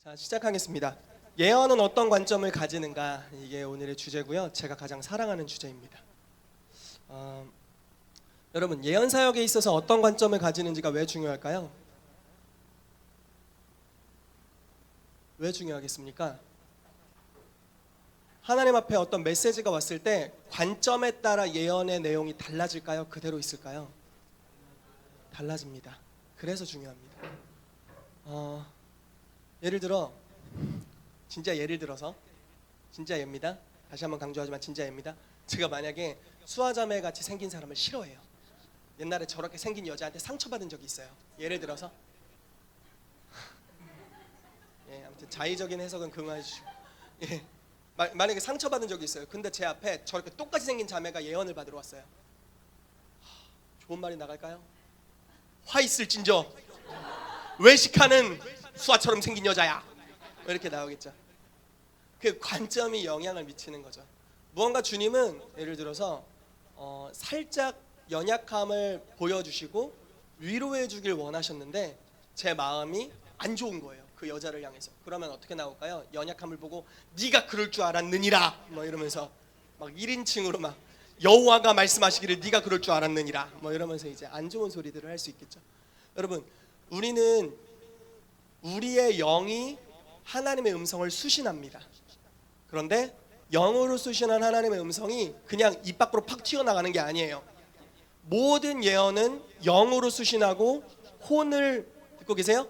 자, 시작하겠습니다. 예언은 어떤 관점을 가지는가, 이게 오늘의 주제고요. 제가 가장 사랑하는 주제입니다. 여러분, 예언 사역에 있어서 어떤 관점을 가지는지가 왜 중요할까요? 왜 중요하겠습니까? 하나님 앞에 어떤 메시지가 왔을 때 관점에 따라 예언의 내용이 달라질까요? 그대로 있을까요? 달라집니다. 그래서 중요합니다. 예를 들어, 진짜 예를 들어서, 진짜 예입니다. 다시 한번 강조하지만 진짜 예입니다. 제가 만약에 수아자매 같이 생긴 사람을 싫어해요. 옛날에 저렇게 생긴 여자한테 상처받은 적이 있어요. 예를 들어서, 아무튼 자의적인 해석은 금하해 주시고, 만약에 상처받은 적이 있어요. 근데 제 앞에 저렇게 똑같이 생긴 자매가 예언을 받으러 왔어요. 좋은 말이 나갈까요? 화 있을진저 외식하는 수아처럼 생긴 여자야, 이렇게 나오겠죠. 그 관점이 영향을 미치는 거죠. 무언가 주님은 예를 들어서 살짝 연약함을 보여주시고 위로해 주길 원하셨는데 제 마음이 안 좋은 거예요, 그 여자를 향해서. 그러면 어떻게 나올까요? 연약함을 보고 네가 그럴 줄 알았느니라 뭐 이러면서 막 1인칭으로 막 여호와가 말씀하시기를 네가 그럴 줄 알았느니라 뭐 이러면서 이제 안 좋은 소리들을 할 수 있겠죠. 여러분, 우리는 우리의 영이 하나님의 음성을 수신합니다. 그런데 영으로 수신한 하나님의 음성이 그냥 입 밖으로 팍 튀어나가는 게 아니에요. 모든 예언은 영으로 수신하고 혼을, 듣고 계세요?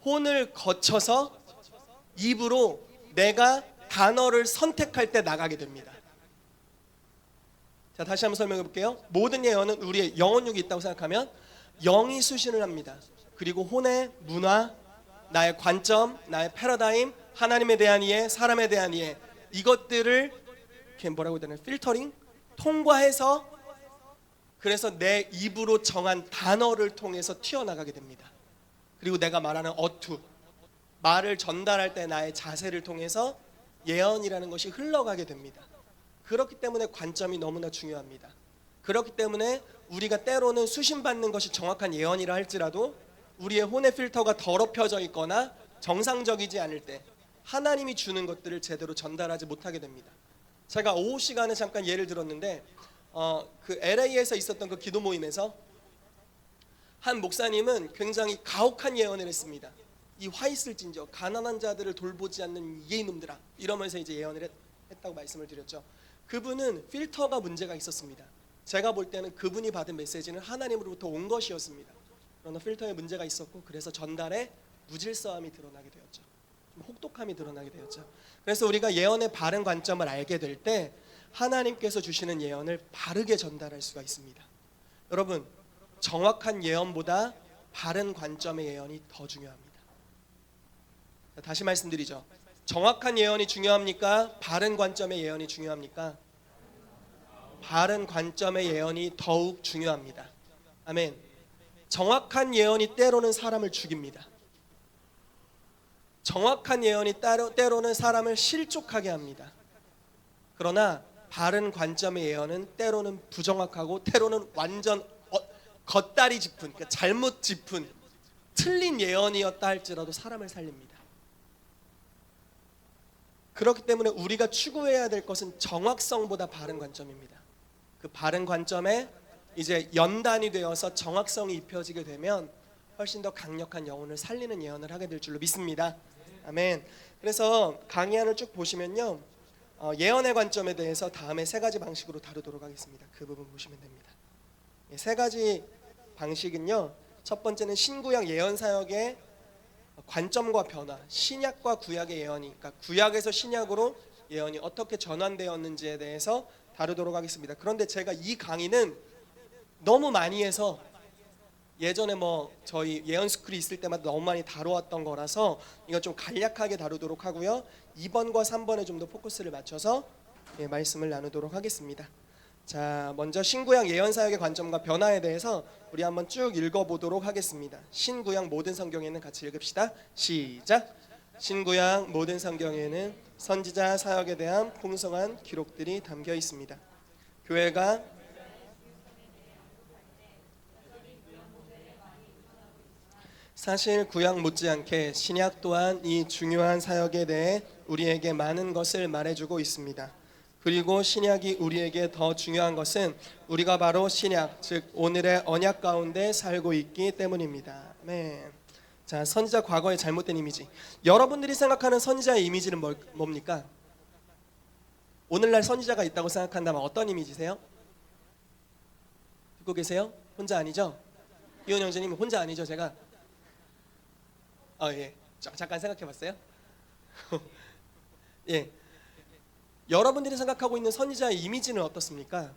혼을 거쳐서 입으로 내가 단어를 선택할 때 나가게 됩니다. 자, 다시 한번 설명해 볼게요. 모든 예언은 우리의 영혼육이 있다고 생각하면 영이 수신을 합니다. 그리고 혼의 문화, 나의 관점, 나의 패러다임, 하나님에 대한 이해, 사람에 대한 이해, 이것들을 이렇게 뭐라고 해야 되나, 필터링? 통과해서, 그래서 내 입으로 정한 단어를 통해서 튀어나가게 됩니다. 그리고 내가 말하는 어투, 말을 전달할 때 나의 자세를 통해서 예언이라는 것이 흘러가게 됩니다. 그렇기 때문에 관점이 너무나 중요합니다. 그렇기 때문에 우리가 때로는 수신받는 것이 정확한 예언이라 할지라도 우리의 혼의 필터가 더럽혀져 있거나 정상적이지 않을 때 하나님이 주는 것들을 제대로 전달하지 못하게 됩니다. 제가 오후 시간에 잠깐 예를 들었는데 그 LA에서 있었던 그 기도 모임에서 한 목사님은 굉장히 가혹한 예언을 했습니다. 이 화 있을진저 가난한 자들을 돌보지 않는 이놈들아, 이러면서 이제 예언을 했다고 말씀을 드렸죠. 그분은 필터가 문제가 있었습니다. 제가 볼 때는 그분이 받은 메시지는 하나님으로부터 온 것이었습니다. 그러나 필터에 문제가 있었고, 그래서 전달에 무질서함이 드러나게 되었죠. 좀 혹독함이 드러나게 되었죠. 그래서 우리가 예언의 바른 관점을 알게 될 때 하나님께서 주시는 예언을 바르게 전달할 수가 있습니다. 여러분, 정확한 예언보다 바른 관점의 예언이 더 중요합니다. 다시 말씀드리죠. 정확한 예언이 중요합니까? 바른 관점의 예언이 중요합니까? 바른 관점의 예언이 더욱 중요합니다. 아멘. 정확한 예언이 때로는 사람을 죽입니다. 정확한 예언이 때로는 사람을 실족하게 합니다. 그러나 바른 관점의 예언은 때로는 부정확하고 때로는 완전 겉다리 짚은, 그러니까 잘못 짚은 틀린 예언이었다 할지라도 사람을 살립니다. 그렇기 때문에 우리가 추구해야 될 것은 정확성보다 바른 관점입니다. 그 바른 관점에 이제 연단이 되어서 정확성이 입혀지게 되면 훨씬 더 강력한 영혼을 살리는 예언을 하게 될 줄로 믿습니다. 아멘. 그래서 강의안을 쭉 보시면요, 예언의 관점에 대해서 다음에 세 가지 방식으로 다루도록 하겠습니다. 그 부분 보시면 됩니다. 세 가지 방식은요, 첫 번째는 신구약 예언 사역의 관점과 변화, 신약과 구약의 예언이, 그러니까 구약에서 신약으로 예언이 어떻게 전환되었는지에 대해서 다루도록 하겠습니다. 그런데 제가 이 강의는 너무 많이 해서 예전에 저희 예언 스쿨이 있을 때마다 너무 많이 다루었던 거라서 이거 좀 간략하게 다루도록 하고요, 2번과 3번에 좀 더 포커스를 맞춰서 말씀을 나누도록 하겠습니다. 자, 먼저 신구약 예언 사역의 관점과 변화에 대해서 우리 한번 쭉 읽어보도록 하겠습니다. 신구약 모든 성경에는 같이 읽읍시다. 시작. 신구약 모든 성경에는 선지자 사역에 대한 풍성한 기록들이 담겨 있습니다. 교회가 사실 구약 못지않게 신약 또한 이 중요한 사역에 대해 우리에게 많은 것을 말해주고 있습니다. 그리고 신약이 우리에게 더 중요한 것은 우리가 바로 신약, 즉 오늘의 언약 가운데 살고 있기 때문입니다. 아멘. 자, 선지자 과거의 잘못된 이미지. 여러분들이 생각하는 선지자의 이미지는 뭡니까? 오늘날 선지자가 있다고 생각한다면 어떤 이미지세요? 듣고 계세요? 혼자 아니죠? 이혼 형제님 혼자 아니죠? 제가 예. 잠깐 생각해봤어요. 예. 여러분들이 생각하고 있는 선지자의 이미지는 어떻습니까?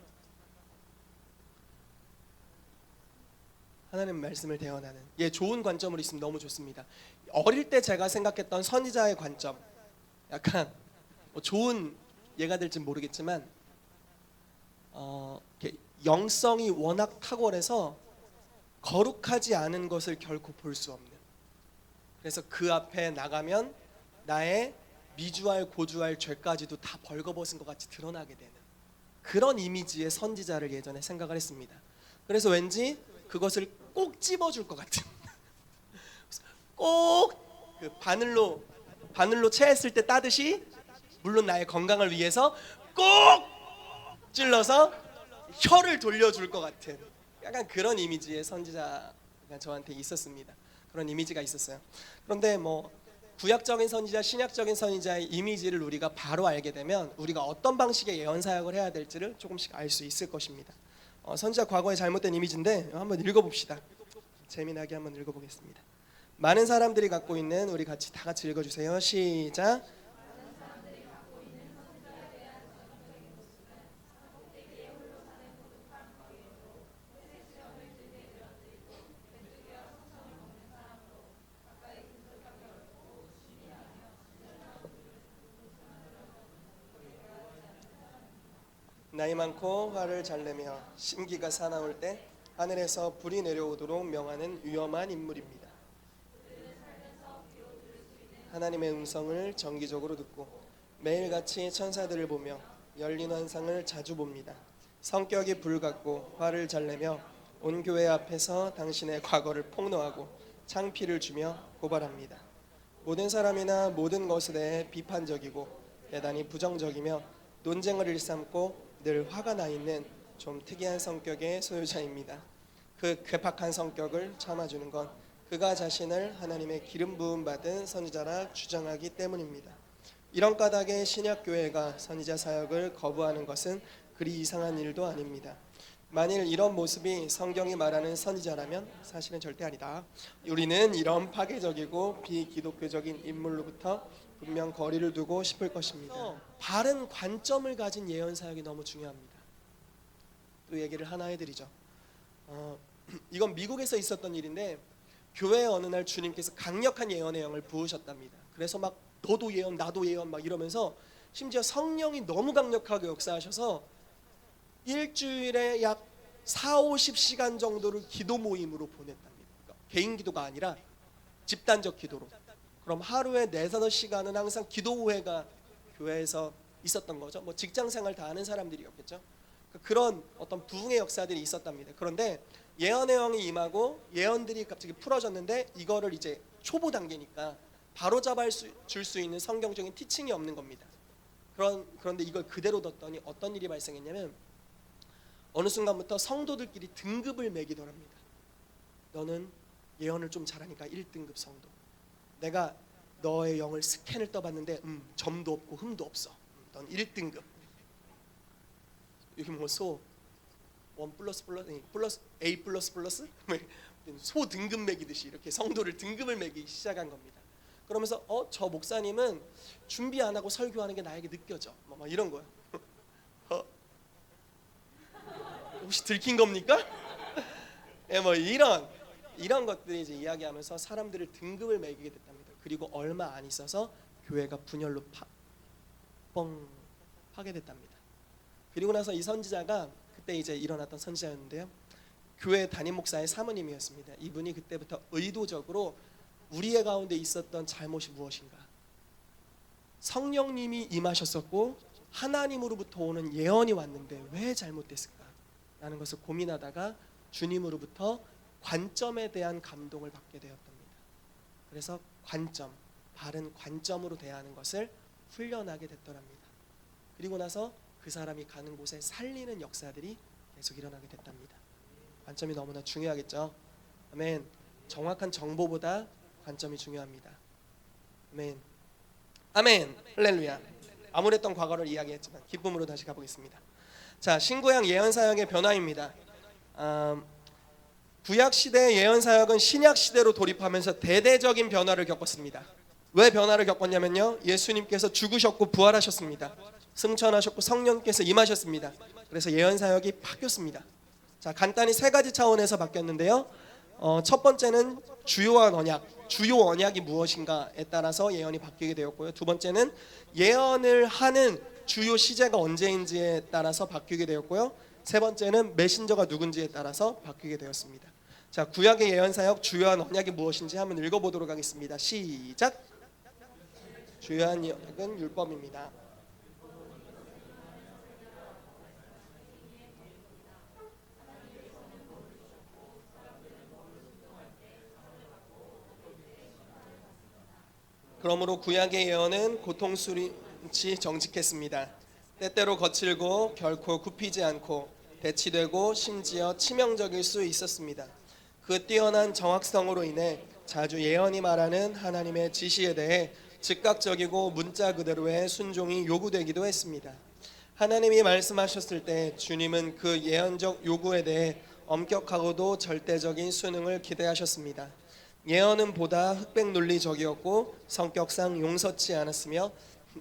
하나님 말씀을 대언하는 좋은 관점으로 있으면 너무 좋습니다. 어릴 때 제가 생각했던 선지자의 관점 약간 좋은 예가 될지 모르겠지만 영성이 워낙 탁월해서 거룩하지 않은 것을 결코 볼 수 없는, 그래서 그 앞에 나가면 나의 미주알 고주알 죄까지도 다 벌거벗은 것 같이 드러나게 되는 그런 이미지의 선지자를 예전에 생각을 했습니다. 그래서 왠지 그것을 꼭 찝어줄 것 같은 꼭 그 바늘로 채했을 때 따듯이, 물론 나의 건강을 위해서 꼭 찔러서 혀를 돌려줄 것 같은 약간 그런 이미지의 선지자가 저한테 있었습니다. 그런 이미지가 있었어요. 그런데 구약적인 선지자, 신약적인 선지자의 이미지를 우리가 바로 알게 되면 우리가 어떤 방식의 예언 사역을 해야 될지를 조금씩 알 수 있을 것입니다. 선지자 과거의 잘못된 이미지인데 한번 읽어봅시다. 재미나게 한번 읽어보겠습니다. 많은 사람들이 갖고 있는, 우리 같이 다 같이 읽어주세요. 시작. 나이 많고 화를 잘 내며 심기가 사나울 때 하늘에서 불이 내려오도록 명하는 위험한 인물입니다. 하나님의 음성을 정기적으로 듣고 매일같이 천사들을 보며 열린 환상을 자주 봅니다. 성격이 불같고 화를 잘 내며 온 교회 앞에서 당신의 과거를 폭로하고 창피를 주며 고발합니다. 모든 사람이나 모든 것에 대해 비판적이고 대단히 부정적이며 논쟁을 일삼고 늘 화가 나 있는 좀 특이한 성격의 소유자입니다. 그 괴팍한 성격을 참아주는 건 그가 자신을 하나님의 기름 부음 받은 선지자라 주장하기 때문입니다. 이런 까닭에 신약교회가 선지자 사역을 거부하는 것은 그리 이상한 일도 아닙니다. 만일 이런 모습이 성경이 말하는 선지자라면 사실은 절대 아니다. 우리는 이런 파괴적이고 비기독교적인 인물로부터 분명 거리를 두고 싶을 것입니다. 바른 관점을 가진 예언 사역이 너무 중요합니다. 또 얘기를 하나 해드리죠. 이건 미국에서 있었던 일인데 교회 어느 날 주님께서 강력한 예언의 영을 부으셨답니다. 그래서 막 너도 예언 나도 예언 막 이러면서 심지어 성령이 너무 강력하게 역사하셔서 일주일에 약 40-50시간 정도를 기도 모임으로 보냈답니다. 그러니까 개인 기도가 아니라 집단적 기도로. 그럼 하루에 4-5시간은 항상 기도회가 교회에서 있었던 거죠. 직장 생활 다 하는 사람들이었겠죠. 그런 어떤 부흥의 역사들이 있었답니다. 그런데 예언의 영이 임하고 예언들이 갑자기 풀어졌는데 이거를 이제 초보 단계니까 바로 줄 수 있는 성경적인 티칭이 없는 겁니다. 그런데 이걸 그대로 뒀더니 어떤 일이 발생했냐면 어느 순간부터 성도들끼리 등급을 매기더랍니다. 너는 예언을 좀 잘하니까 1등급 성도. 내가 너의 영을 스캔을 떠봤는데 점도 없고 흠도 없어. 넌 1등급. 여기 소 1 플러스 A 플러스 소 등급 매기듯이 이렇게 성도를 등급을 매기기 시작한 겁니다. 그러면서 저 목사님은 준비 안 하고 설교하는 게 나에게 느껴져. 막 이런 거야. 혹시 들킨 겁니까? 예, 이런 것들이 이제 이야기하면서 사람들을 등급을 매기게 됐답니다. 그리고 얼마 안 있어서 교회가 분열로 파괴됐답니다. 그리고 나서 이 선지자가 그때 이제 일어났던 선지자였는데요. 교회 담임 목사의 사모님이었습니다. 이분이 그때부터 의도적으로 우리의 가운데 있었던 잘못이 무엇인가? 성령님이 임하셨었고 하나님으로부터 오는 예언이 왔는데 왜 잘못됐을까? 라는 것을 고민하다가 주님으로부터 관점에 대한 감동을 받게 되었답니다. 그래서 바른 관점으로 대하는 것을 훈련하게 됐더랍니다. 그리고 나서 그 사람이 가는 곳에 살리는 역사들이 계속 일어나게 됐답니다. 관점이 너무나 중요하겠죠. 아멘. 정확한 정보보다 관점이 중요합니다. 아멘. 아멘. 할렐루야. 암울했던 과거를 이야기했지만 기쁨으로 다시 가보겠습니다. 자, 신구약 예언사역의 변화입니다. 구약시대의 예언사역은 신약시대로 돌입하면서 대대적인 변화를 겪었습니다. 왜 변화를 겪었냐면요, 예수님께서 죽으셨고 부활하셨습니다. 승천하셨고 성령께서 임하셨습니다. 그래서 예언사역이 바뀌었습니다. 자, 간단히 세 가지 차원에서 바뀌었는데요, 첫 번째는 주요 언약이 무엇인가에 따라서 예언이 바뀌게 되었고요. 두 번째는 예언을 하는 주요 시제가 언제인지에 따라서 바뀌게 되었고요. 세 번째는 메신저가 누군지에 따라서 바뀌게 되었습니다. 자, 구약의 예언사역 주요한 언약이 무엇인지 한번 읽어보도록 하겠습니다. 시작. 주요한 언약은 율법입니다. 그러므로 구약의 예언은 고통스럽지 정직했습니다. 때때로 거칠고 결코 굽히지 않고 대치되고 심지어 치명적일 수 있었습니다. 그 뛰어난 정확성으로 인해 자주 예언이 말하는 하나님의 지시에 대해 즉각적이고 문자 그대로의 순종이 요구되기도 했습니다. 하나님이 말씀하셨을 때 주님은 그 예언적 요구에 대해 엄격하고도 절대적인 순응을 기대하셨습니다. 예언은 보다 흑백 논리적이었고 성격상 용서치 않았으며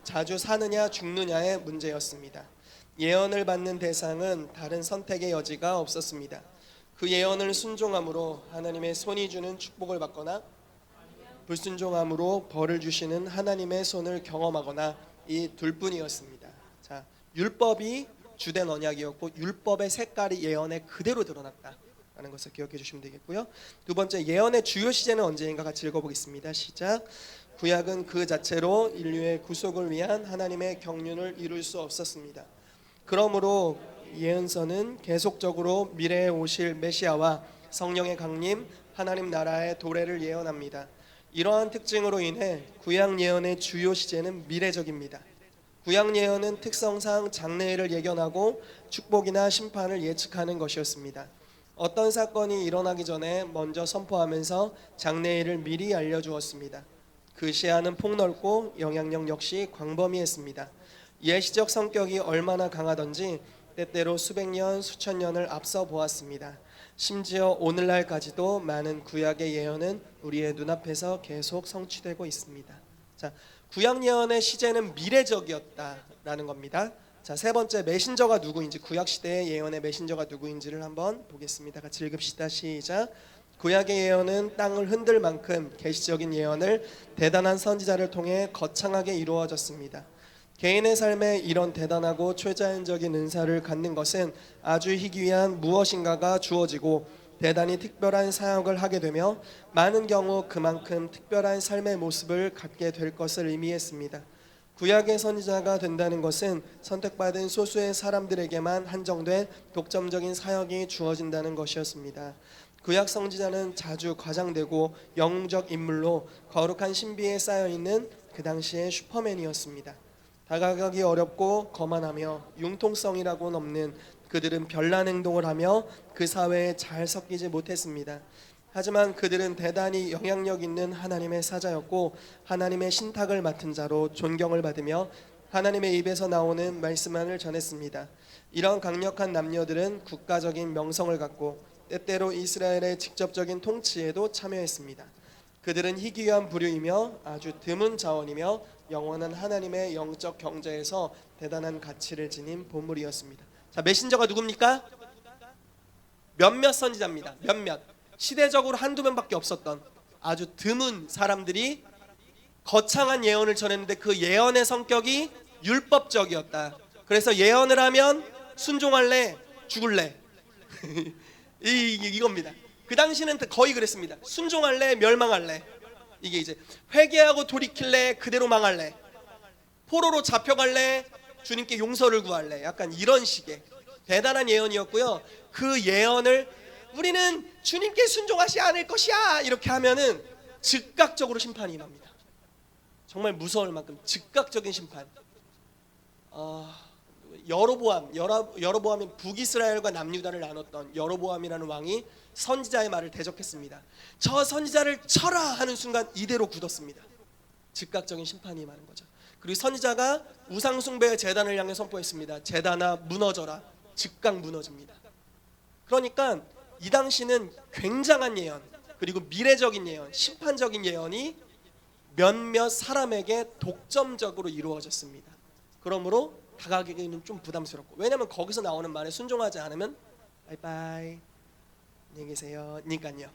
자주 사느냐 죽느냐의 문제였습니다. 예언을 받는 대상은 다른 선택의 여지가 없었습니다. 그 예언을 순종함으로 하나님의 손이 주는 축복을 받거나 불순종함으로 벌을 주시는 하나님의 손을 경험하거나 이 둘뿐이었습니다. 자, 율법이 주된 언약이었고 율법의 색깔이 예언에 그대로 드러났다라는 것을 기억해 주시면 되겠고요. 두 번째, 예언의 주요 시제는 언제인가 같이 읽어보겠습니다. 시작. 구약은 그 자체로 인류의 구속을 위한 하나님의 경륜을 이룰 수 없었습니다. 그러므로 예언서는 계속적으로 미래에 오실 메시아와 성령의 강림, 하나님 나라의 도래를 예언합니다. 이러한 특징으로 인해 구약 예언의 주요 시제는 미래적입니다. 구약 예언은 특성상 장래일을 예견하고 축복이나 심판을 예측하는 것이었습니다. 어떤 사건이 일어나기 전에 먼저 선포하면서 장래일을 미리 알려주었습니다. 그 시야는 폭넓고 영향력 역시 광범위했습니다. 예시적 성격이 얼마나 강하던지 때때로 수백 년, 수천 년을 앞서 보았습니다. 심지어 오늘날까지도 많은 구약의 예언은 우리의 눈앞에서 계속 성취되고 있습니다. 자, 구약 예언의 시제는 미래적이었다라는 겁니다. 자, 세 번째, 메신저가 누구인지, 구약 시대의 예언의 메신저가 누구인지를 한번 보겠습니다. 같이 읽읍시다. 시작. 구약의 예언은 땅을 흔들 만큼 계시적인 예언을 대단한 선지자를 통해 거창하게 이루어졌습니다. 개인의 삶에 이런 대단하고 최자연적인 은사를 갖는 것은 아주 희귀한 무엇인가가 주어지고 대단히 특별한 사역을 하게 되며 많은 경우 그만큼 특별한 삶의 모습을 갖게 될 것을 의미했습니다. 구약의 선지자가 된다는 것은 선택받은 소수의 사람들에게만 한정된 독점적인 사역이 주어진다는 것이었습니다. 구약 선지자는 자주 과장되고 영웅적 인물로 거룩한 신비에 쌓여있는 그 당시의 슈퍼맨이었습니다. 다가가기 어렵고 거만하며 융통성이라고는 없는 그들은 별난 행동을 하며 그 사회에 잘 섞이지 못했습니다. 하지만 그들은 대단히 영향력 있는 하나님의 사자였고 하나님의 신탁을 맡은 자로 존경을 받으며 하나님의 입에서 나오는 말씀만을 전했습니다. 이런 강력한 남녀들은 국가적인 명성을 갖고 때때로 이스라엘의 직접적인 통치에도 참여했습니다. 그들은 희귀한 부류이며 아주 드문 자원이며 영원한 하나님의 영적 경제에서 대단한 가치를 지닌 보물이었습니다. 자, 메신저가 누굽니까? 몇몇 선지자입니다. 몇몇. 시대적으로 한두 명밖에 없었던 아주 드문 사람들이 거창한 예언을 전했는데 그 예언의 성격이 율법적이었다. 그래서 예언을 하면 순종할래, 죽을래. 이겁니다. 그 당시는 거의 그랬습니다. 순종할래, 멸망할래. 이게 이제 회개하고 돌이킬래, 그대로 망할래. 포로로 잡혀갈래, 주님께 용서를 구할래. 약간 이런 식의 대단한 예언이었고요. 그 예언을 우리는 주님께 순종하지 않을 것이야 이렇게 하면은 즉각적으로 심판이 임합니다. 정말 무서울 만큼 즉각적인 심판. 여로보암이 북이스라엘과 남유다를 나눴던 여로보암이라는 왕이 선지자의 말을 대적했습니다. 저 선지자를 쳐라 하는 순간 이대로 굳었습니다. 즉각적인 심판이 임하는 거죠. 그리고 선지자가 우상숭배의 제단을 향해 선포했습니다. 제단아 무너져라. 즉각 무너집니다. 그러니까 이 당시는 굉장한 예언, 그리고 미래적인 예언, 심판적인 예언이 몇몇 사람에게 독점적으로 이루어졌습니다. 그러므로 다가가기는 좀 부담스럽고, 왜냐하면 거기서 나오는 말에 순종하지 않으면 바이바이 안녕히 계세요 니까요.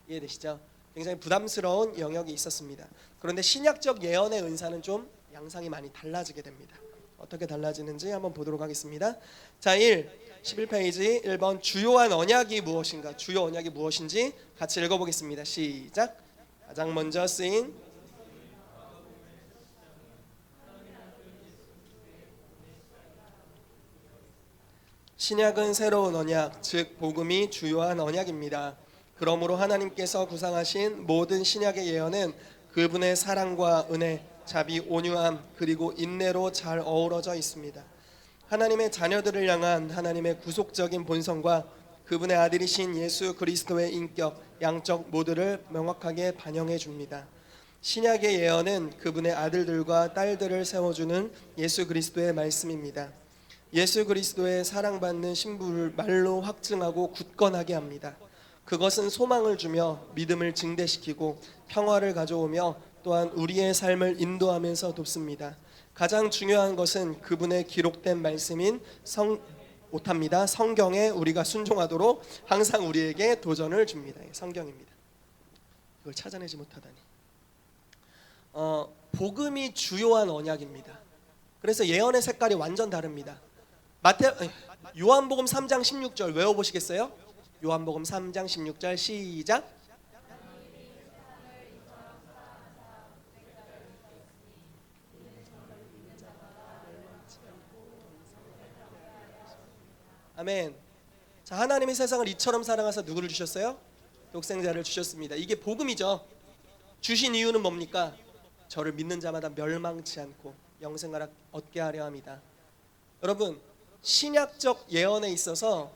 이해되시죠? 굉장히 부담스러운 영역이 있었습니다. 그런데 신약적 예언의 은사는 좀 양상이 많이 달라지게 됩니다. 어떻게 달라지는지 한번 보도록 하겠습니다. 자, 11페이지 1번 주요한 언약이 무엇인가? 주요 언약이 무엇인지 같이 읽어보겠습니다. 시작. 가장 먼저 쓰인 신약은 새로운 언약, 즉 복음이 주요한 언약입니다. 그러므로 하나님께서 구상하신 모든 신약의 예언은 그분의 사랑과 은혜, 자비, 온유함, 그리고 인내로 잘 어우러져 있습니다. 하나님의 자녀들을 향한 하나님의 구속적인 본성과 그분의 아들이신 예수 그리스도의 인격, 양적 모두를 명확하게 반영해 줍니다. 신약의 예언은 그분의 아들들과 딸들을 세워주는 예수 그리스도의 말씀입니다. 예수 그리스도의 사랑받는 신부를 말로 확증하고 굳건하게 합니다. 그것은 소망을 주며 믿음을 증대시키고 평화를 가져오며 또한 우리의 삶을 인도하면서 돕습니다. 가장 중요한 것은 그분의 기록된 말씀인 성경에 우리가 순종하도록 항상 우리에게 도전을 줍니다. 성경입니다. 이걸 찾아내지 못하다니. 복음이 주요한 언약입니다. 그래서 예언의 색깔이 완전 다릅니다. 요한복음 3장 16절 외워보시겠어요? 요한복음 3장 16절 시작. 아멘. 자, 하나님이 세상을 이처럼 사랑하사 누구를 주셨어요? 독생자를 주셨습니다. 이게 복음이죠. 주신 이유는 뭡니까? 저를 믿는 자마다 멸망치 않고 영생을 얻게 하려 합니다. 여러분, 신약적 예언에 있어서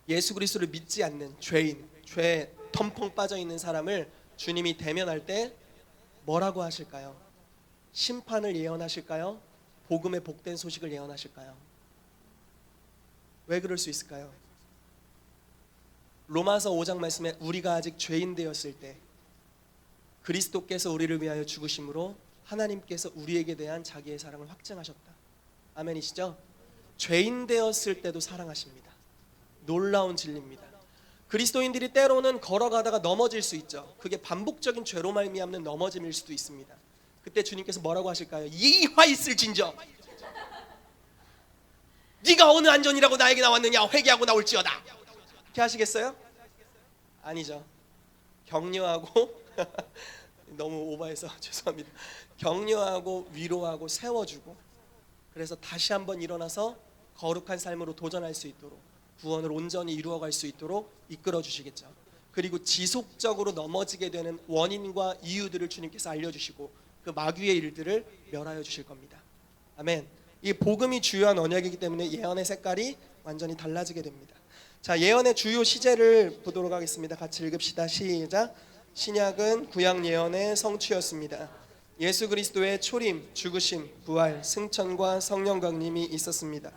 예수 그리스도를 믿지 않는 죄인, 죄에 덤펑 빠져 있는 사람을 주님이 대면할 때 뭐라고 하실까요? 심판을 예언하실까요? 복음의 복된 소식을 예언하실까요? 왜 그럴 수 있을까요? 로마서 5장 말씀에 우리가 아직 죄인 되었을 때 그리스도께서 우리를 위하여 죽으심으로 하나님께서 우리에게 대한 자기의 사랑을 확증하셨다. 아멘이시죠? 죄인 되었을 때도 사랑하십니다. 놀라운 진리입니다. 그리스도인들이 때로는 걸어가다가 넘어질 수 있죠. 그게 반복적인 죄로 말미암는 넘어짐일 수도 있습니다. 그때 주님께서 뭐라고 하실까요? 이화 있을진저 네가 어느 안전이라고 나에게 나왔느냐 회개하고 나올지어다. 이렇게 하시겠어요? 아니죠. 격려하고 너무 오버해서 죄송합니다. 격려하고 위로하고 세워주고, 그래서 다시 한번 일어나서 거룩한 삶으로 도전할 수 있도록, 구원을 온전히 이루어갈 수 있도록 이끌어 주시겠죠. 그리고 지속적으로 넘어지게 되는 원인과 이유들을 주님께서 알려주시고 그 마귀의 일들을 멸하여 주실 겁니다. 아멘. 이 복음이 주요한 언약이기 때문에 예언의 색깔이 완전히 달라지게 됩니다. 자, 예언의 주요 시제를 보도록 하겠습니다. 같이 읽읍시다. 시작. 신약은 구약 예언의 성취였습니다. 예수 그리스도의 초림, 죽으심, 부활, 승천과 성령 강림이 있었습니다.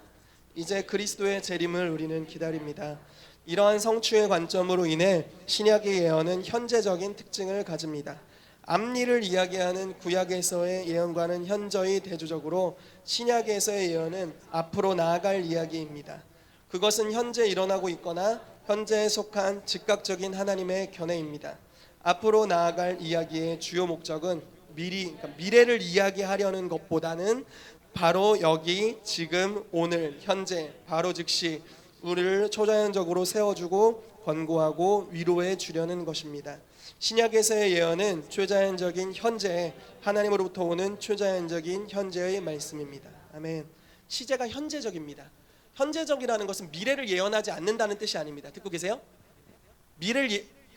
이제 그리스도의 재림을 우리는 기다립니다. 이러한 성취의 관점으로 인해 신약의 예언은 현재적인 특징을 가집니다. 앞일을 이야기하는 구약에서의 예언과는 현저히 대조적으로 신약에서의 예언은 앞으로 나아갈 이야기입니다. 그것은 현재 일어나고 있거나 현재에 속한 즉각적인 하나님의 견해입니다. 앞으로 나아갈 이야기의 주요 목적은 미래를 이야기하려는 것보다는 바로 여기, 지금, 오늘, 현재, 바로 즉시 우리를 초자연적으로 세워주고 권고하고 위로해 주려는 것입니다. 신약에서의 예언은 초자연적인 현재, 하나님으로부터 오는 초자연적인 현재의 말씀입니다. 아멘. 시제가 현재적입니다. 현재적이라는 것은 미래를 예언하지 않는다는 뜻이 아닙니다. 듣고 계세요?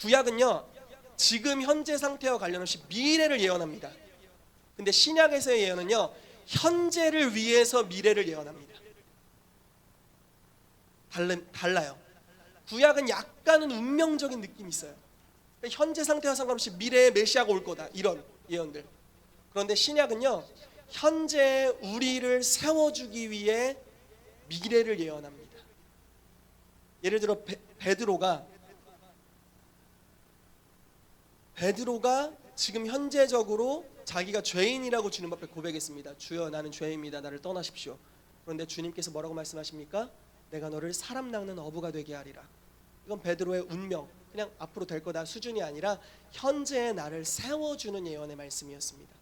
구약은요, 지금 현재 상태와 관련 없이 미래를 예언합니다. 근데 신약에서의 예언은요, 현재를 위해서 미래를 예언합니다. 달라요. 구약은 약간은 운명적인 느낌이 있어요. 현재 상태와 상관없이 미래에 메시아가 올 거다, 이런 예언들. 그런데 신약은요, 현재 우리를 세워주기 위해 미래를 예언합니다. 예를 들어 베드로가 지금 현재적으로 자기가 죄인이라고 주님 앞에 고백했습니다. 주여, 나는 죄인입니다. 나를 떠나십시오. 그런데 주님께서 뭐라고 말씀하십니까? 내가 너를 사람 낚는 어부가 되게 하리라. 이건 베드로의 운명, 그냥 앞으로 될 거다 수준이 아니라 현재의 나를 세워주는 예언의 말씀이었습니다.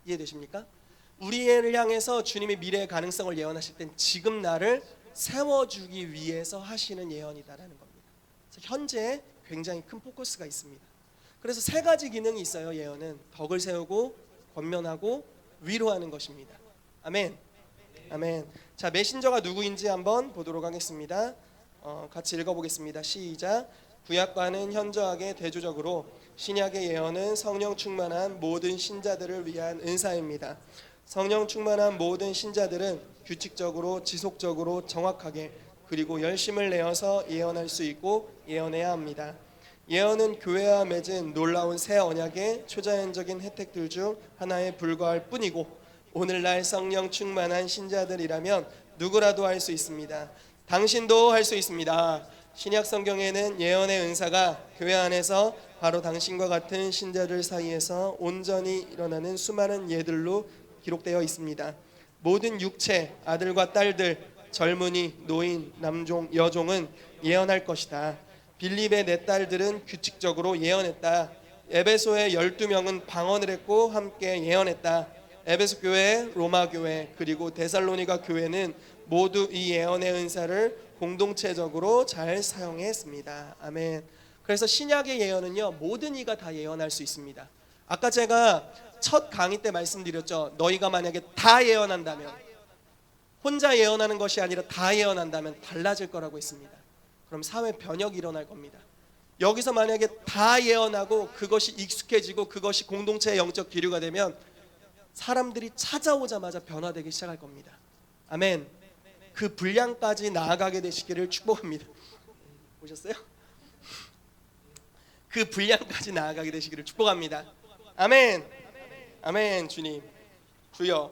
이해되십니까? 우리를 향해서 주님이 미래의 가능성을 예언하실 땐 지금 나를 세워주기 위해서 하시는 예언이다라는 겁니다. 그래서 현재에 굉장히 큰 포커스가 있습니다. 그래서 세 가지 기능이 있어요. 예언은 덕을 세우고 권면하고 위로하는 것입니다. 아멘. 아멘. 자, 메신저가 누구인지 한번 보도록 하겠습니다. 같이 읽어보겠습니다. 시작. 구약과는 현저하게 대조적으로 신약의 예언은 성령 충만한 모든 신자들을 위한 은사입니다. 성령 충만한 모든 신자들은 규칙적으로 지속적으로 정확하게 그리고 열심을 내어서 예언할 수 있고 예언해야 합니다. 예언은 교회와 맺은 놀라운 새 언약의 초자연적인 혜택들 중 하나에 불과할 뿐이고 오늘날 성령 충만한 신자들이라면 누구라도 할 수 있습니다. 당신도 할 수 있습니다. 신약 성경에는 예언의 은사가 교회 안에서 바로 당신과 같은 신자들 사이에서 온전히 일어나는 수많은 예들로 기록되어 있습니다. 모든 육체, 아들과 딸들, 젊은이, 노인, 남종, 여종은 예언할 것이다. 빌립의 네 딸들은 규칙적으로 예언했다. 에베소의 12명은 방언을 했고 함께 예언했다. 에베소 교회, 로마 교회, 그리고 데살로니가 교회는 모두 이 예언의 은사를 공동체적으로 잘 사용했습니다. 아멘. 그래서 신약의 예언은요, 모든 이가 다 예언할 수 있습니다. 아까 제가 첫 강의 때 말씀드렸죠. 너희가 만약에 다 예언한다면, 혼자 예언하는 것이 아니라 다 예언한다면 달라질 거라고 했습니다. 그럼 사회 변혁이 일어날 겁니다. 여기서 만약에 다 예언하고 그것이 익숙해지고 그것이 공동체의 영적 기류가 되면 사람들이 찾아오자마자 변화되기 시작할 겁니다. 아멘. 그 분량까지 나아가게 되시기를 축복합니다. 보셨어요? 그 분량까지 나아가게 되시기를 축복합니다. 아멘. 아멘. 주님, 주여.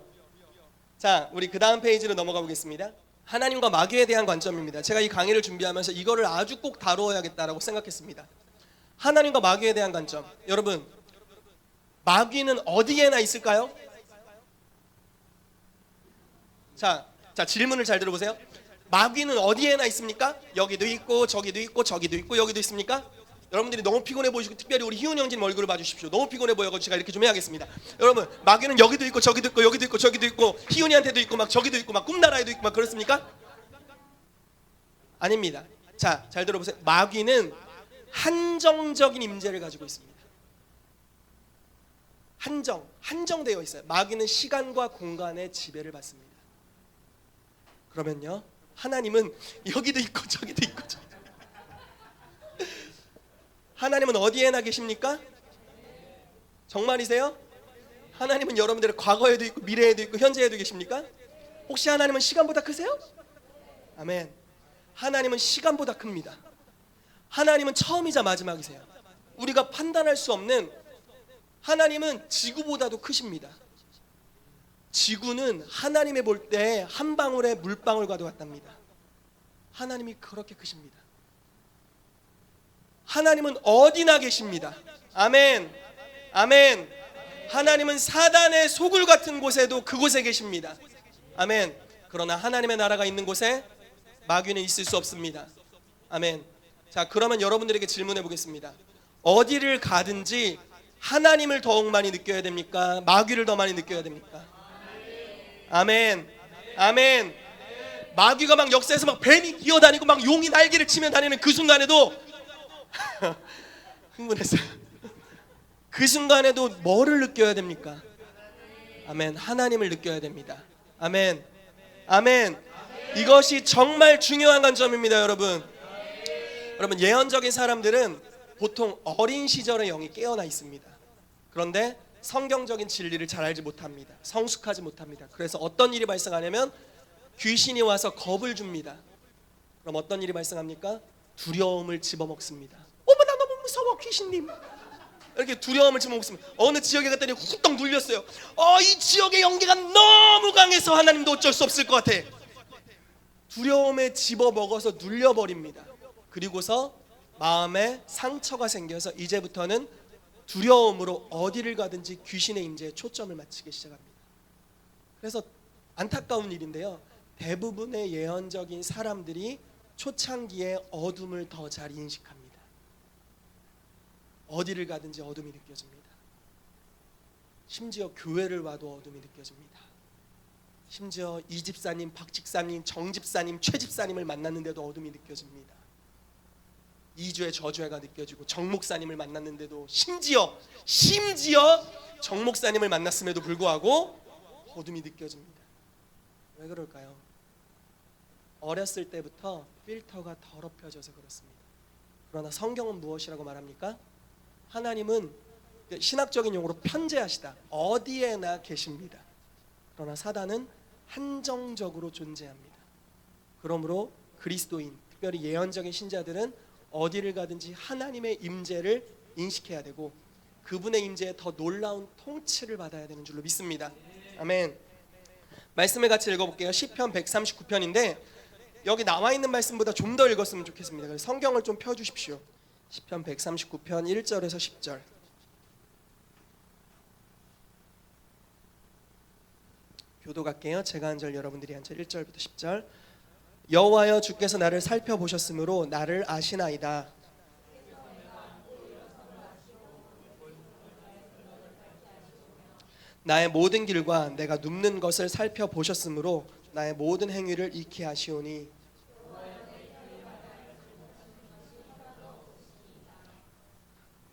자, 우리 그 다음 페이지로 넘어가 보겠습니다. 하나님과 마귀에 대한 관점입니다. 제가 이 강의를 준비하면서 이거를 아주 꼭 다루어야겠다라고 생각했습니다. 하나님과 마귀에 대한 관점. 여러분, 마귀는 어디에나 있을까요? 자, 질문을 잘 들어보세요. 마귀는 어디에나 있습니까? 여기도 있고 저기도 있고 저기도 있고 여기도 있습니까? 여러분들이 너무 피곤해 보이시고 특별히 우리 희훈 형님 얼굴을 봐주십시오. 너무 피곤해 보여서 제가 이렇게 좀 해야겠습니다. 여러분, 마귀는 여기도 있고 저기도 있고 여기도 있고 저기도 있고 희훈이한테도 있고 막 저기도 있고 막 꿈나라에도 있고 막 그렇습니까? 아닙니다. 자, 잘 들어보세요. 마귀는 한정적인 임재를 가지고 있습니다. 한정되어 있어요. 마귀는 시간과 공간의 지배를 받습니다. 그러면요, 하나님은 여기도 있고 저기도 있고 하나님은 어디에나 계십니까? 정말이세요? 하나님은 여러분들의 과거에도 있고 미래에도 있고 현재에도 계십니까? 혹시 하나님은 시간보다 크세요? 아멘. 하나님은 시간보다 큽니다. 하나님은 처음이자 마지막이세요. 우리가 판단할 수 없는, 하나님은 지구보다도 크십니다. 지구는 하나님이 볼 때 한 방울의 물방울과도 같답니다. 하나님이 그렇게 크십니다. 하나님은 어디나 계십니다. 아멘. 아멘. 하나님은 사단의 소굴 같은 곳에도 그곳에 계십니다. 아멘. 그러나 하나님의 나라가 있는 곳에 마귀는 있을 수 없습니다. 아멘. 자, 그러면 여러분들에게 질문해 보겠습니다. 어디를 가든지 하나님을 더욱 많이 느껴야 됩니까? 마귀를 더 많이 느껴야 됩니까? 아멘. 아멘. 마귀가 막 역사에서 막 뱀이 기어다니고 막 용이 날개를 치며 다니는 그 순간에도 흥분했어요. 그 순간에도 뭐를 느껴야 됩니까? 아멘. 하나님을 느껴야 됩니다. 아멘. 아멘. 이것이 정말 중요한 관점입니다, 여러분. 여러분, 예언적인 사람들은 보통 어린 시절의 영이 깨어나 있습니다. 그런데 성경적인 진리를 잘 알지 못합니다. 성숙하지 못합니다. 그래서 어떤 일이 발생하냐면 귀신이 와서 겁을 줍니다. 그럼 어떤 일이 발생합니까? 두려움을 집어먹습니다. 어머 나 너무 무서워 귀신님. 이렇게 두려움을 집어먹습니다. 어느 지역에 갔더니 후떡 눌렸어요. 이 지역의 연기가 너무 강해서 하나님도 어쩔 수 없을 것 같아. 두려움에 집어먹어서 눌려버립니다. 그리고서 마음에 상처가 생겨서 이제부터는 두려움으로 어디를 가든지 귀신의 임재에 초점을 맞추기 시작합니다. 그래서 안타까운 일인데요, 대부분의 예언적인 사람들이 초창기에 어둠을 더 잘 인식합니다. 어디를 가든지 어둠이 느껴집니다. 심지어 교회를 와도 어둠이 느껴집니다. 심지어 이 집사님, 박 집사님, 정 집사님, 최 집사님을 만났는데도 어둠이 느껴집니다. 2주의 저주회가 느껴지고 정 목사님을 만났는데도 심지어 정 목사님을 만났음에도 불구하고 어둠이 느껴집니다. 왜 그럴까요? 어렸을 때부터 필터가 더럽혀져서 그렇습니다. 그러나 성경은 무엇이라고 말합니까? 하나님은 신학적인 용어로 편재하시다. 어디에나 계십니다. 그러나 사단은 한정적으로 존재합니다. 그러므로 그리스도인, 특별히 예언적인 신자들은 어디를 가든지 하나님의 임재를 인식해야 되고 그분의 임재에 더 놀라운 통치를 받아야 되는 줄로 믿습니다. 아멘. 말씀을 같이 읽어볼게요. 시편 139편인데 여기 나와 있는 말씀보다 좀 더 읽었으면 좋겠습니다. 그래서 성경을 좀 펴주십시오. 시편 139편 1절에서 10절. 교도 갈게요. 제가 한 절, 여러분들이 한 절. 1절부터 10절. 여호와여, 주께서 나를 살펴보셨으므로 나를 아시나이다. 나의 모든 길과 내가 눕는 것을 살펴보셨으므로 나의 모든 행위를 익히 아시오니.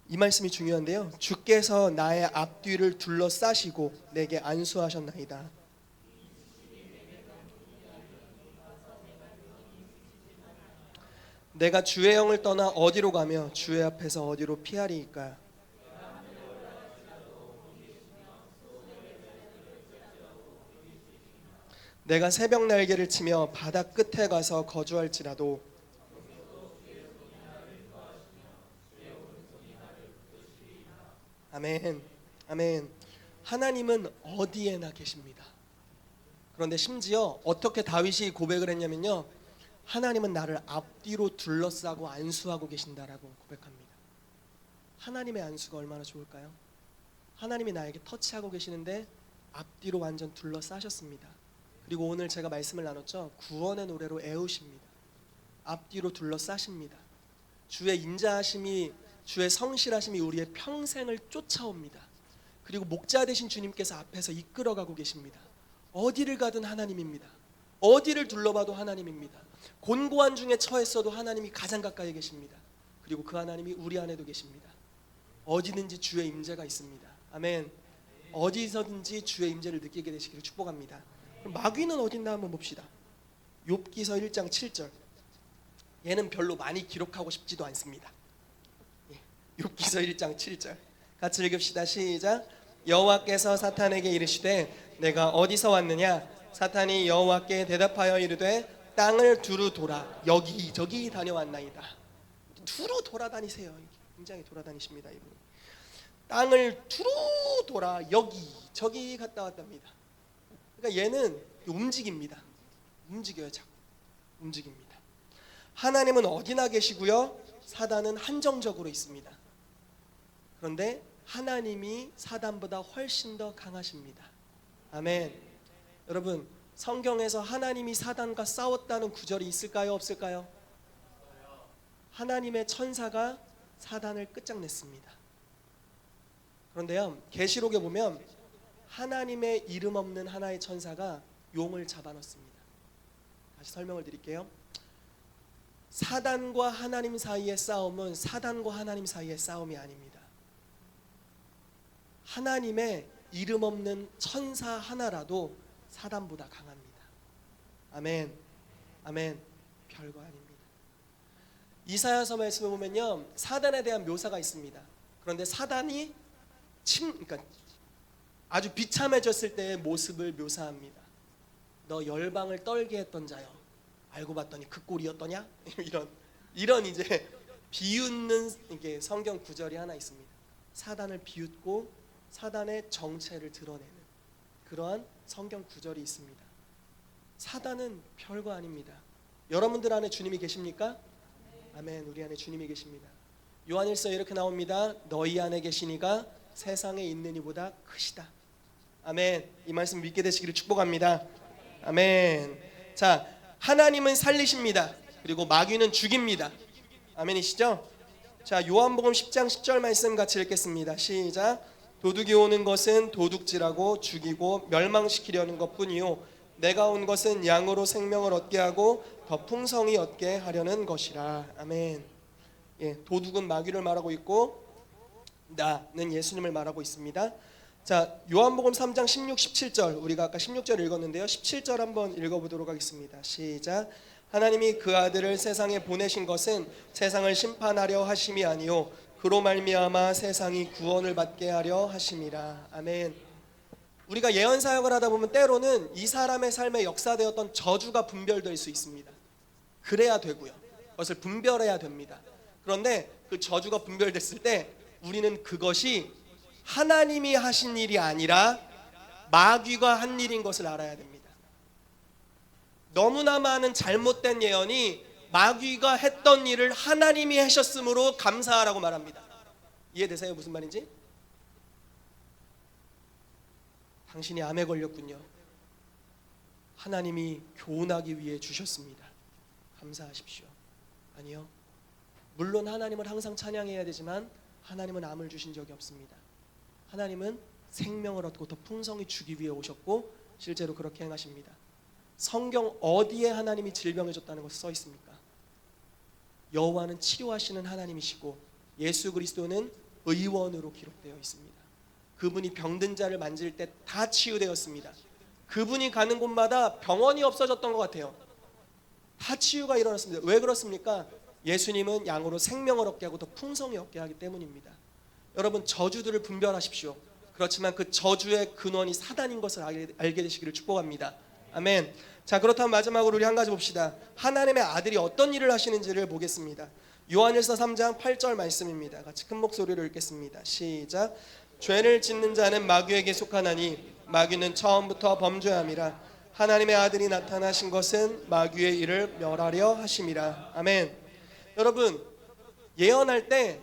이 말씀이 중요한데요, 주께서 나의 앞뒤를 둘러싸시고 내게 안수하셨나이다. 내가 주의 영을 떠나 어디로 가며 주의 앞에서 어디로 피하리이까. 내가 새벽 날개를 치며 바다 끝에 가서 거주할지라도 아멘. 아멘. 하나님은 어디에나 계십니다. 그런데 심지어 어떻게 다윗이 고백을 했냐면요, 하나님은 나를 앞뒤로 둘러싸고 안수하고 계신다라고 고백합니다. 하나님의 안수가 얼마나 좋을까요? 하나님이 나에게 터치하고 계시는데 앞뒤로 완전 둘러싸셨습니다. 그리고 오늘 제가 말씀을 나눴죠. 구원의 노래로 애우십니다. 앞뒤로 둘러싸십니다. 주의 인자하심이, 주의 성실하심이 우리의 평생을 쫓아옵니다. 그리고 목자 되신 주님께서 앞에서 이끌어가고 계십니다. 어디를 가든 하나님입니다. 어디를 둘러봐도 하나님입니다. 곤고한 중에 처했어도 하나님이 가장 가까이 계십니다. 그리고 그 하나님이 우리 안에도 계십니다. 어디든지 주의 임재가 있습니다. 아멘. 어디서든지 주의 임재를 느끼게 되시기를 축복합니다. 그럼 마귀는 어딨나 한번 봅시다. 욥기서 1장 7절. 얘는 별로 많이 기록하고 싶지도 않습니다. 욥기서 1장 7절 같이 읽읍시다. 시작. 여호와께서 사탄에게 이르시되 내가 어디서 왔느냐. 사탄이 여호와께 대답하여 이르되 땅을 두루 돌아 여기저기 다녀왔나이다. 두루 돌아다니세요. 굉장히 돌아다니십니다. 이분. 땅을 두루 돌아 여기저기 갔다 왔답니다. 그러니까 얘는 움직입니다. 움직여요. 자꾸 움직입니다. 하나님은 어디나 계시고요, 사단은 한정적으로 있습니다. 그런데 하나님이 사단보다 훨씬 더 강하십니다. 아멘. 여러분, 성경에서 하나님이 사단과 싸웠다는 구절이 있을까요, 없을까요? 하나님의 천사가 사단을 끝장냈습니다. 그런데요, 계시록에 보면 하나님의 이름 없는 하나의 천사가 용을 잡아넣습니다. 다시 설명을 드릴게요. 사단과 하나님 사이의 싸움은 사단과 하나님 사이의 싸움이 아닙니다. 하나님의 이름 없는 천사 하나라도 사단보다 강합니다. 아멘. 아멘. 별거 아닙니다. 이사야서 말씀을 보면요, 사단에 대한 묘사가 있습니다. 그런데 사단이 그러니까 아주 비참해졌을 때의 모습을 묘사합니다. 너 열방을 떨게 했던 자여, 알고 봤더니 그 꼴이었더냐? 이런 이제 비웃는 이게 성경 구절이 하나 있습니다. 사단을 비웃고 사단의 정체를 드러내는 그러한 성경 구절이 있습니다. 사단은 별거 아닙니다. 여러분들 안에 주님이 계십니까? 아멘. 우리 안에 주님이 계십니다. 요한일서에 이렇게 나옵니다. 너희 안에 계신 이가 세상에 있는 이보다 크시다. 아멘. 이 말씀 믿게 되시기를 축복합니다. 아멘. 자, 하나님은 살리십니다. 그리고 마귀는 죽입니다. 아멘이시죠? 자, 요한복음 10장 10절 말씀 같이 읽겠습니다. 시작. 도둑이 오는 것은 도둑질하고 죽이고 멸망시키려는 것뿐이요 내가 온 것은 양으로 생명을 얻게 하고 더 풍성히 얻게 하려는 것이라. 아멘. 예, 도둑은 마귀를 말하고 있고 나는 예수님을 말하고 있습니다. 자, 요한복음 3장 16, 17절, 우리가 아까 16절 읽었는데요, 17절 한번 읽어보도록 하겠습니다. 시작. 하나님이 그 아들을 세상에 보내신 것은 세상을 심판하려 하심이 아니요 그로 말미암아 세상이 구원을 받게 하려 하심이라. 아멘. 우리가 예언 사역을 하다 보면 때로는 이 사람의 삶에 역사되었던 저주가 분별될 수 있습니다. 그래야 되고요, 그것을 분별해야 됩니다. 그런데 그 저주가 분별됐을 때 우리는 그것이 하나님이 하신 일이 아니라 마귀가 한 일인 것을 알아야 됩니다. 너무나 많은 잘못된 예언이 마귀가 했던 일을 하나님이 하셨으므로 감사하라고 말합니다. 이해되세요? 무슨 말인지? 당신이 암에 걸렸군요. 하나님이 교훈하기 위해 주셨습니다. 감사하십시오. 아니요, 물론 하나님을 항상 찬양해야 되지만 하나님은 암을 주신 적이 없습니다. 하나님은 생명을 얻고 더 풍성히 주기 위해 오셨고 실제로 그렇게 행하십니다. 성경 어디에 하나님이 질병을 줬다는 것이 써 있습니까? 여호와는 치료하시는 하나님이시고 예수 그리스도는 의원으로 기록되어 있습니다. 그분이 병든 자를 만질 때 다 치유되었습니다. 그분이 가는 곳마다 병원이 없어졌던 것 같아요. 다 치유가 일어났습니다. 왜 그렇습니까? 예수님은 양으로 생명을 얻게 하고 더 풍성히 얻게 하기 때문입니다. 여러분, 저주들을 분별하십시오. 그렇지만 그 저주의 근원이 사단인 것을 알게 되시기를 축복합니다. 아멘. 자, 그렇다면 마지막으로 우리 한 가지 봅시다. 하나님의 아들이 어떤 일을 하시는지를 보겠습니다. 요한일서 3장 8절 말씀입니다. 같이 큰 목소리로 읽겠습니다. 시작. 죄를 짓는 자는 마귀에게 속하나니 마귀는 처음부터 범죄함이라. 하나님의 아들이 나타나신 것은 마귀의 일을 멸하려 하심이라. 아멘. 여러분, 예언할 때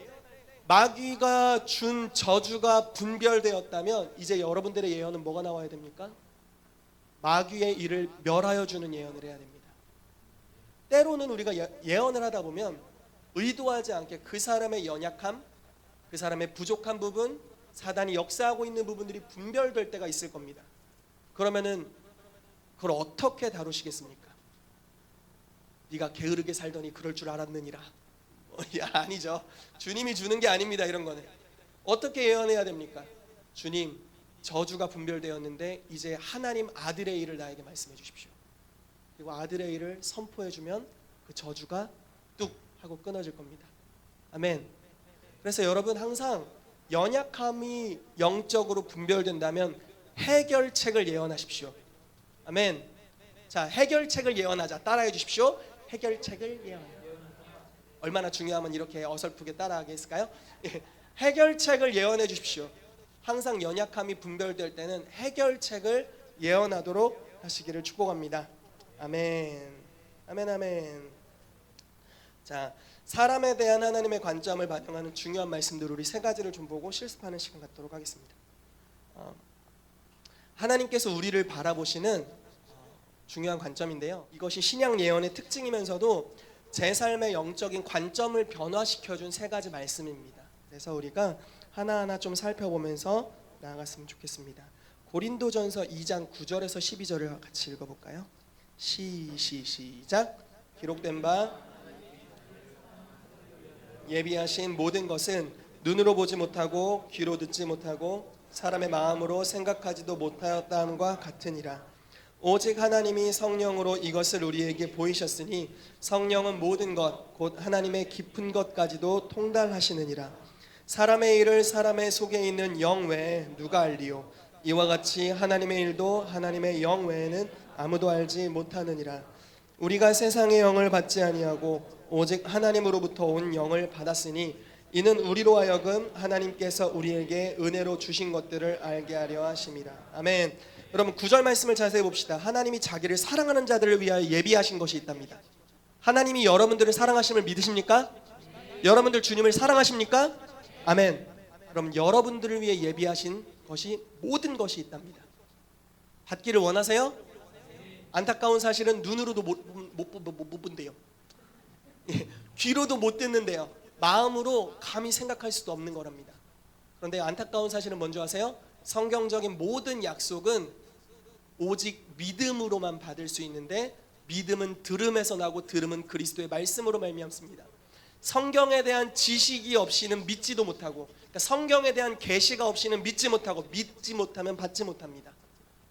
마귀가 준 저주가 분별되었다면 이제 여러분들의 예언은 뭐가 나와야 됩니까? 마귀의 일을 멸하여 주는 예언을 해야 됩니다. 때로는 우리가 예언을 하다 보면 의도하지 않게 그 사람의 연약함, 그 사람의 부족한 부분, 사단이 역사하고 있는 부분들이 분별될 때가 있을 겁니다. 그러면은 그걸 어떻게 다루시겠습니까? 네가 게으르게 살더니 그럴 줄 알았느니라. 아니죠. 주님이 주는 게 아닙니다. 이런 거는 어떻게 예언해야 됩니까? 주님, 저주가 분별되었는데 이제 하나님 아들의 일을 나에게 말씀해 주십시오. 그리고 아들의 일을 선포해 주면 그 저주가 뚝 하고 끊어질 겁니다. 아멘. 그래서 여러분, 항상 연약함이 영적으로 분별된다면 해결책을 예언하십시오. 아멘. 자, 해결책을 예언하자. 따라해 주십시오. 해결책을 예언하자. 얼마나 중요하면 이렇게 어설프게 따라하게 했을까요? 해결책을 예언해 주십시오. 항상 연약함이 분별될 때는 해결책을 예언하도록 하시기를 축복합니다. 아멘. 아멘, 아멘. 자, 사람에 대한 하나님의 관점을 반영하는 중요한 말씀들 우리 세 가지를 좀 보고 실습하는 시간 갖도록 하겠습니다. 하나님께서 우리를 바라보시는 중요한 관점인데요, 이것이 신약 예언의 특징이면서도 제 삶의 영적인 관점을 변화시켜준 세 가지 말씀입니다. 그래서 우리가 하나하나 좀 살펴보면서 나아갔으면 좋겠습니다. 고린도전서 2장 9절에서 12절을 같이 읽어볼까요? 시작. 기록된 바 예비하신 모든 것은 눈으로 보지 못하고 귀로 듣지 못하고 사람의 마음으로 생각하지도 못하였다함과 같으니라. 오직 하나님이 성령으로 이것을 우리에게 보이셨으니 성령은 모든 것 곧 하나님의 깊은 것까지도 통달하시느니라. 사람의 일을 사람의 속에 있는 영 외에 누가 알리요? 이와 같이 하나님의 일도 하나님의 영 외에는 아무도 알지 못하느니라. 우리가 세상의 영을 받지 아니하고 오직 하나님으로부터 온 영을 받았으니 이는 우리로 하여금 하나님께서 우리에게 은혜로 주신 것들을 알게 하려 하심이라. 아멘. 여러분 9절 말씀을 자세히 봅시다. 하나님이 자기를 사랑하는 자들을 위하여 예비하신 것이 있답니다. 하나님이 여러분들을 사랑하심을 믿으십니까? 여러분들 주님을 사랑하십니까? 아멘. 그럼 여러분들을 위해 예비하신 것이 모든 것이 있답니다. 받기를 원하세요? 안타까운 사실은 눈으로도 못 본대요. 귀로도 못 듣는데요. 마음으로 감히 생각할 수도 없는 거랍니다. 그런데 안타까운 사실은 뭔지 아세요? 성경적인 모든 약속은 오직 믿음으로만 받을 수 있는데 믿음은 들음에서 나고 들음은 그리스도의 말씀으로 말미암습니다. 성경에 대한 지식이 없이는 믿지도 못하고, 그러니까 성경에 대한 계시가 없이는 믿지 못하고, 믿지 못하면 받지 못합니다.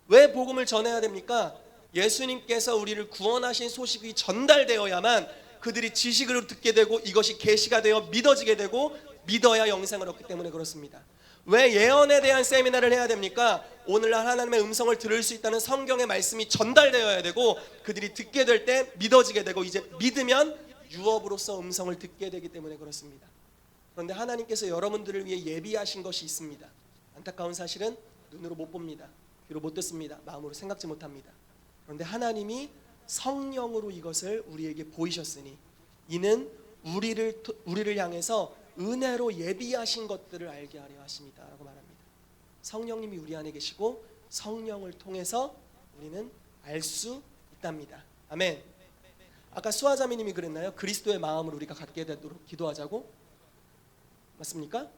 왜 복음을 전해야 됩니까? 예수님께서 우리를 구원하신 소식이 전달되어야만 그들이 지식으로 듣게 되고 이것이 계시가 되어 믿어지게 되고 믿어야 영생을 얻기 때문에 그렇습니다. 왜 예언에 대한 세미나를 해야 됩니까? 오늘날 하나님의 음성을 들을 수 있다는 성경의 말씀이 전달되어야 되고 그들이 듣게 될 때 믿어지게 되고 이제 믿으면 유업으로서 음성을 듣게 되기 때문에 그렇습니다. 그런데 하나님께서 여러분들을 위해 예비하신 것이 있습니다. 안타까운 사실은 눈으로 못 봅니다. 귀로 못 듣습니다. 마음으로 생각지 못합니다. 그런데 하나님이 성령으로 이것을 우리에게 보이셨으니 이는 우리를 향해서 은혜로 예비하신 것들을 알게 하려 하십니다 라고 말합니다. 성령님이 우리 안에 계시고 성령을 통해서 우리는 알 수 있답니다. 아멘. 아까 수아자매님이 그랬나요? 그리스도의 마음을 우리가 갖게 되도록 기도하자고? 맞습니까?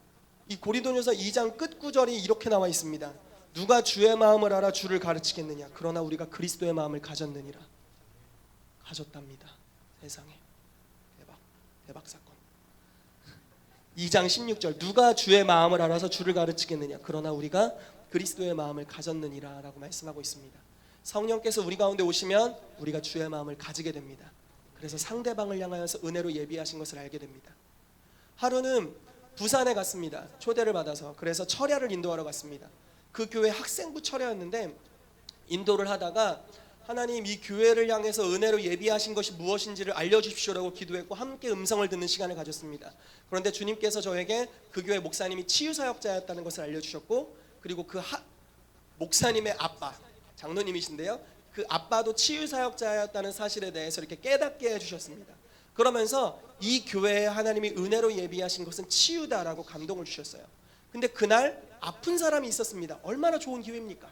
이 고린도전서 2장 끝 구절이 이렇게 나와 있습니다. 누가 주의 마음을 알아 주를 가르치겠느냐? 그러나 우리가 그리스도의 마음을 가졌느니라. 가졌답니다. 세상에 대박 사건. 2장 16절 누가 주의 마음을 알아서 주를 가르치겠느냐? 그러나 우리가 그리스도의 마음을 가졌느니라 라고 말씀하고 있습니다. 성령께서 우리 가운데 오시면 우리가 주의 마음을 가지게 됩니다. 그래서 상대방을 향하여서 은혜로 예비하신 것을 알게 됩니다. 하루는 부산에 갔습니다. 초대를 받아서. 그래서 철야를 인도하러 갔습니다. 그 교회 학생부 철야였는데 인도를 하다가 하나님 이 교회를 향해서 은혜로 예비하신 것이 무엇인지를 알려주십시오라고 기도했고 함께 음성을 듣는 시간을 가졌습니다. 그런데 주님께서 저에게 그 교회 목사님이 치유사역자였다는 것을 알려주셨고 그리고 그 목사님의 아빠 장로님이신데요. 그 아빠도 치유사역자였다는 사실에 대해서 이렇게 깨닫게 해주셨습니다. 그러면서 이 교회에 하나님이 은혜로 예비하신 것은 치유다라고 감동을 주셨어요. 근데 그날 아픈 사람이 있었습니다. 얼마나 좋은 기회입니까?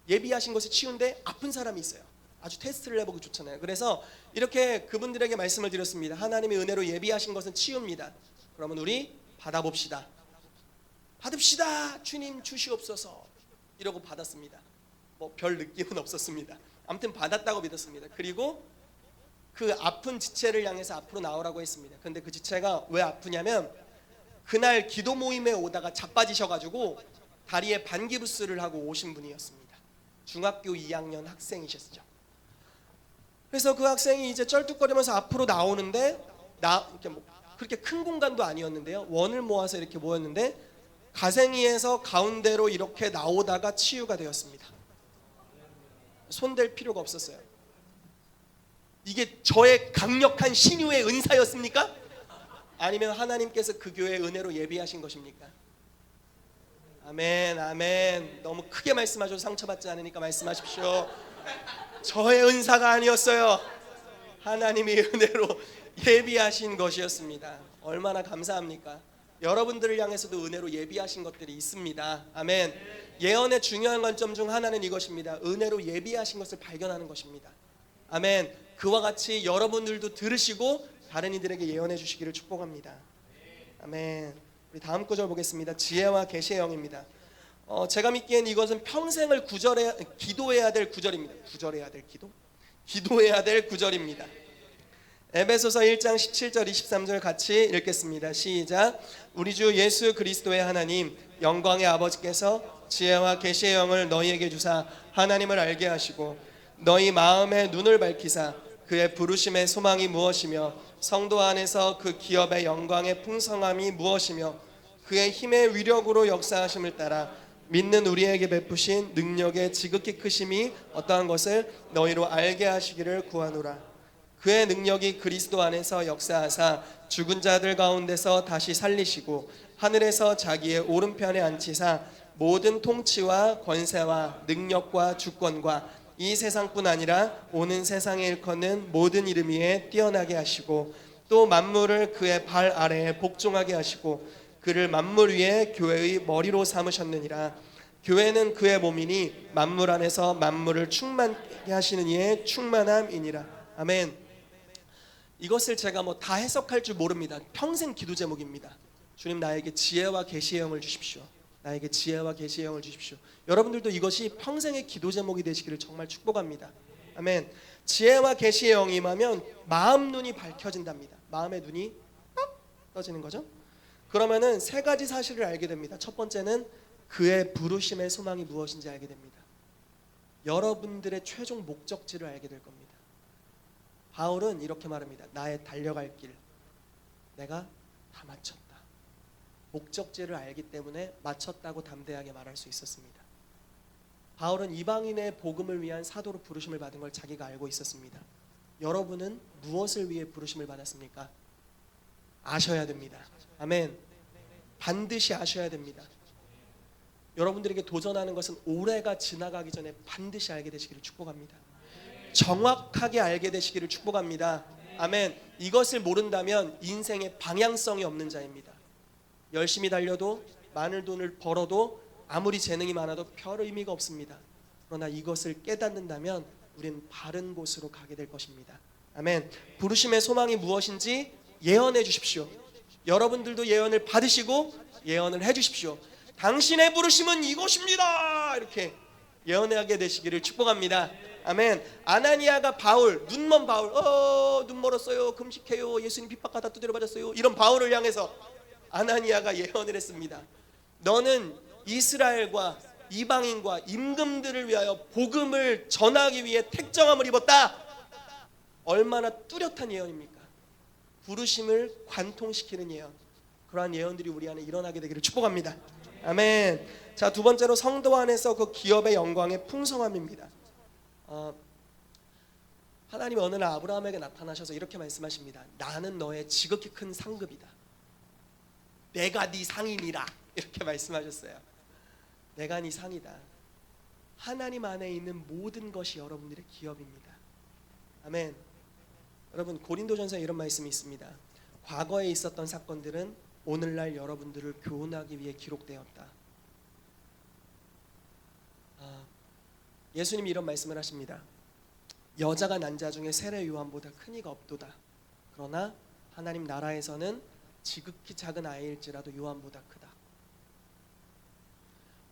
예비하신 것이 치유인데 아픈 사람이 있어요. 아주 테스트를 해보기 좋잖아요. 그래서 이렇게 그분들에게 말씀을 드렸습니다. 하나님의 은혜로 예비하신 것은 치유입니다. 그러면 우리 받아봅시다. 받읍시다. 주님 주시옵소서. 이러고 받았습니다. 뭐 별 느낌은 없었습니다. 아무튼 받았다고 믿었습니다. 그리고 그 아픈 지체를 향해서 앞으로 나오라고 했습니다. 근데 그 지체가 왜 아프냐면 그날 기도 모임에 오다가 자빠지셔가지고 다리에 반기부스를 하고 오신 분이었습니다. 중학교 2학년 학생이셨죠. 그래서 그 학생이 이제 쩔뚝거리면서 앞으로 나오는데 이렇게 뭐 그렇게 큰 공간도 아니었는데요. 원을 모아서 이렇게 모였는데 가생이에서 가운데로 이렇게 나오다가 치유가 되었습니다. 손댈 필요가 없었어요. 이게 저의 강력한 신유의 은사였습니까? 아니면 하나님께서 그 교회에 은혜로 예비하신 것입니까? 아멘, 아멘. 너무 크게 말씀하셔서 상처받지 않으니까 말씀하십시오. 저의 은사가 아니었어요. 하나님이 은혜로 예비하신 것이었습니다. 얼마나 감사합니까? 여러분들을 향해서도 은혜로 예비하신 것들이 있습니다. 아멘. 예언의 중요한 관점 중 하나는 이것입니다. 은혜로 예비하신 것을 발견하는 것입니다. 아멘. 그와 같이 여러분들도 들으시고 다른 이들에게 예언해 주시기를 축복합니다. 아멘. 우리 다음 구절 보겠습니다. 지혜와 계시의 영입니다. 제가 믿기엔 이것은 평생을 기도해야 될 구절입니다. 기도해야 될 구절입니다. 에베소서 1장 17절 23절 같이 읽겠습니다. 시작. 우리 주 예수 그리스도의 하나님 영광의 아버지께서 지혜와 계시의 영을 너희에게 주사 하나님을 알게 하시고 너희 마음의 눈을 밝히사 그의 부르심의 소망이 무엇이며 성도 안에서 그 기업의 영광의 풍성함이 무엇이며 그의 힘의 위력으로 역사하심을 따라 믿는 우리에게 베푸신 능력의 지극히 크심이 어떠한 것을 너희로 알게 하시기를 구하노라. 그의 능력이 그리스도 안에서 역사하사 죽은 자들 가운데서 다시 살리시고 하늘에서 자기의 오른편에 앉히사 모든 통치와 권세와 능력과 주권과 이 세상뿐 아니라 오는 세상에 일컫는 모든 이름 위에 뛰어나게 하시고 또 만물을 그의 발 아래에 복종하게 하시고 그를 만물 위에 교회의 머리로 삼으셨느니라. 교회는 그의 몸이니 만물 안에서 만물을 충만케 하시는 이의 충만함이니라. 아멘. 이것을 제가 뭐 다 해석할 줄 모릅니다. 평생 기도 제목입니다. 주님 나에게 지혜와 계시의 영을 주십시오. 나에게 지혜와 계시의 영을 주십시오. 여러분들도 이것이 평생의 기도 제목이 되시기를 정말 축복합니다. 아멘. 지혜와 계시의 영이 임하면 마음 눈이 밝혀진답니다. 마음의 눈이 딱 떠지는 거죠. 그러면은 세 가지 사실을 알게 됩니다. 첫 번째는 그의 부르심의 소망이 무엇인지 알게 됩니다. 여러분들의 최종 목적지를 알게 될 겁니다. 바울은 이렇게 말합니다. 나의 달려갈 길 내가 다 마쳤다. 목적지를 알기 때문에 마쳤다고 담대하게 말할 수 있었습니다. 바울은 이방인의 복음을 위한 사도로 부르심을 받은 걸 자기가 알고 있었습니다. 여러분은 무엇을 위해 부르심을 받았습니까? 아셔야 됩니다. 아멘. 반드시 아셔야 됩니다. 여러분들에게 도전하는 것은 올해가 지나가기 전에 반드시 알게 되시기를 축복합니다. 정확하게 알게 되시기를 축복합니다. 아멘. 이것을 모른다면 인생의 방향성이 없는 자입니다. 열심히 달려도 많은 돈을 벌어도 아무리 재능이 많아도 별 의미가 없습니다. 그러나 이것을 깨닫는다면 우리는 바른 곳으로 가게 될 것입니다. 아멘. 부르심의 소망이 무엇인지 예언해 주십시오. 여러분들도 예언을 받으시고 예언을 해 주십시오. 당신의 부르심은 이것입니다. 이렇게 예언하게 되시기를 축복합니다. 아멘. 아나니아가 바울, 눈먼 바울, 눈 멀었어요, 금식해요, 예수님 핍박하다 두드려 맞았어요, 이런 바울을 향해서 아나니아가 예언을 했습니다. 너는 이스라엘과 이방인과 임금들을 위하여 복음을 전하기 위해 택정함을 입었다. 얼마나 뚜렷한 예언입니까? 부르심을 관통시키는 예언. 그러한 예언들이 우리 안에 일어나게 되기를 축복합니다. 아멘. 자, 두 번째로 성도 안에서 그 기업의 영광의 풍성함입니다. 하나님이 어느 날 아브라함에게 나타나셔서 이렇게 말씀하십니다. 나는 너의 지극히 큰 상급이다. 내가 네 상이니라. 이렇게 말씀하셨어요. 내가 네 상이다. 하나님 안에 있는 모든 것이 여러분들의 기업입니다. 아멘. 여러분, 고린도전서에 이런 말씀이 있습니다. 과거에 있었던 사건들은 오늘날 여러분들을 교훈하기 위해 기록되었다. 예수님이 이런 말씀을 하십니다. 여자가 난 자 중에 세례 요한보다 큰 이가 없도다. 그러나 하나님 나라에서는 지극히 작은 아이일지라도 요한보다 크다.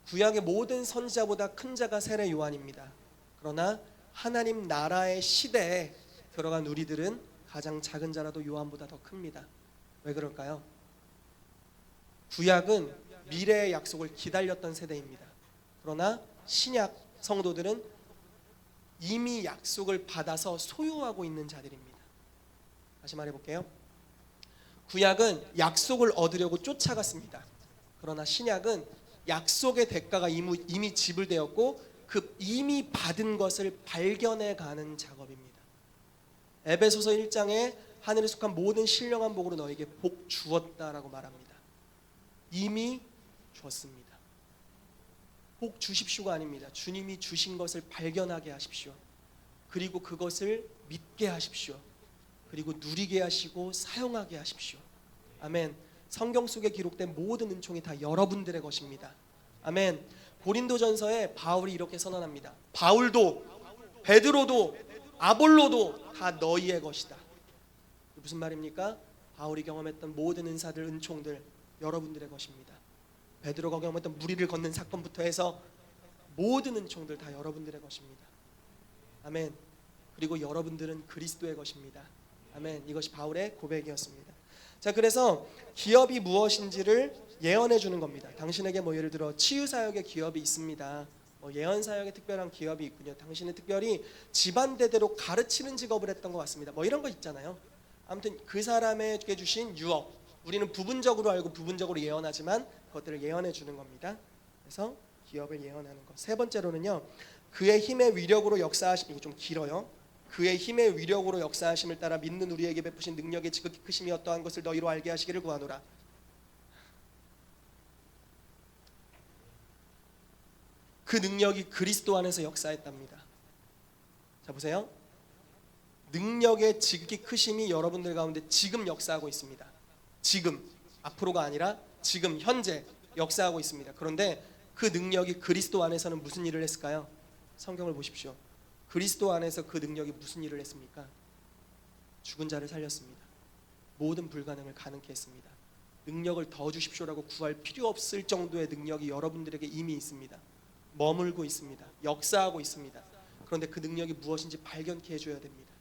구약의 모든 선지자보다 큰 자가 세례 요한입니다. 그러나 하나님 나라의 시대에 들어간 우리들은 가장 작은 자라도 요한보다 더 큽니다. 왜 그럴까요? 구약은 미래의 약속을 기다렸던 세대입니다. 그러나 신약 성도들은 이미 약속을 받아서 소유하고 있는 자들입니다. 다시 말해볼게요. 구약은 약속을 얻으려고 쫓아갔습니다. 그러나 신약은 약속의 대가가 이미 지불되었고 그 이미 받은 것을 발견해가는 작업입니다. 에베소서 1장에 하늘에 속한 모든 신령한 복으로 너에게 복 주었다라고 말합니다. 이미 주었습니다. 복 주십시오가 아닙니다. 주님이 주신 것을 발견하게 하십시오. 그리고 그것을 믿게 하십시오. 그리고 누리게 하시고 사용하게 하십시오. 아멘. 성경 속에 기록된 모든 은총이 다 여러분들의 것입니다. 아멘. 고린도전서에 바울이 이렇게 선언합니다. 바울도 베드로도 아볼로도 다 너희의 것이다. 무슨 말입니까? 바울이 경험했던 모든 은사들, 은총들 여러분들의 것입니다. 베드로가 경험했던 무리를 걷는 사건부터 해서 모든 은총들 다 여러분들의 것입니다. 아멘. 그리고 여러분들은 그리스도의 것입니다. 아멘. 이것이 바울의 고백이었습니다. 자, 그래서 기업이 무엇인지를 예언해 주는 겁니다. 당신에게 뭐 예를 들어 치유사역의 기업이 있습니다. 예언 사역에 특별한 기업이 있군요. 당신은 특별히 집안 대대로 가르치는 직업을 했던 것 같습니다. 이런 거 있잖아요. 아무튼 그 사람에게 주신 유업, 우리는 부분적으로 알고 부분적으로 예언하지만 그것들을 예언해 주는 겁니다. 그래서 기업을 예언하는 것. 세 번째로는요, 그의 힘의 위력으로 역사하심. 이거 좀 길어요. 그의 힘의 위력으로 역사하심을 따라 믿는 우리에게 베푸신 능력의 지극히 크심이 어떠한 것을 너희로 알게 하시기를 구하노라. 그 능력이 그리스도 안에서 역사했답니다. 자, 보세요. 능력의 지극히 크심이 여러분들 가운데 지금 역사하고 있습니다. 지금, 앞으로가 아니라 지금 현재 역사하고 있습니다. 그런데 그 능력이 그리스도 안에서는 무슨 일을 했을까요? 성경을 보십시오. 그리스도 안에서 그 능력이 무슨 일을 했습니까? 죽은 자를 살렸습니다. 모든 불가능을 가능케 했습니다. 능력을 더 주십시오라고 구할 필요 없을 정도의 능력이 여러분들에게 이미 있습니다. 머물고 있습니다. 역사하고 있습니다. 그런데 그 능력이 무엇인지 발견케 해줘야 됩니다.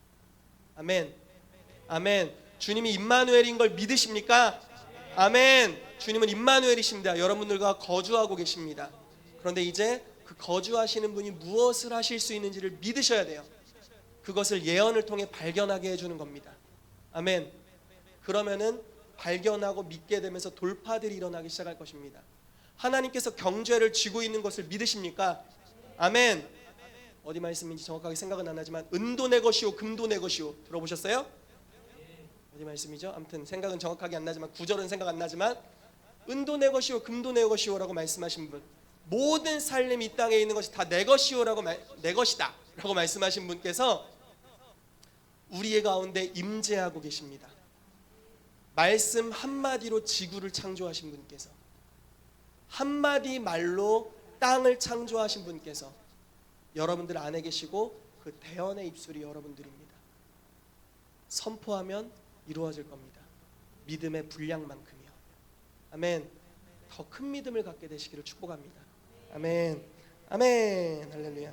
아멘. 아멘. 주님이 임마누엘인 걸 믿으십니까? 아멘. 주님은 임마누엘이십니다. 여러분들과 거주하고 계십니다. 그런데 이제 그 거주하시는 분이 무엇을 하실 수 있는지를 믿으셔야 돼요. 그것을 예언을 통해 발견하게 해주는 겁니다. 아멘. 그러면은 발견하고 믿게 되면서 돌파들이 일어나기 시작할 것입니다. 하나님께서 경죄를 쥐고 있는 것을 믿으십니까? 아멘. 어디 말씀인지 정확하게 생각은 안 나지만 은도 내 것이요 금도 내 것이요, 들어보셨어요? 어디 말씀이죠? 아무튼 생각은 정확하게 안 나지만, 구절은 생각 안 나지만 은도 내 것이요 금도 내 것이요라고 말씀하신 분, 모든 살림 이 땅에 있는 것이 다 내 것이요라고 내 것이다 라고 말씀하신 분께서 우리의 가운데 임재하고 계십니다. 말씀 한마디로 지구를 창조하신 분께서, 한마디 말로 땅을 창조하신 분께서 여러분들 안에 계시고 그 대언의 입술이 여러분들입니다. 선포하면 이루어질 겁니다. 믿음의 분량만큼이요. 아멘. 더 큰 믿음을 갖게 되시기를 축복합니다. 아멘. 아멘. 할렐루야.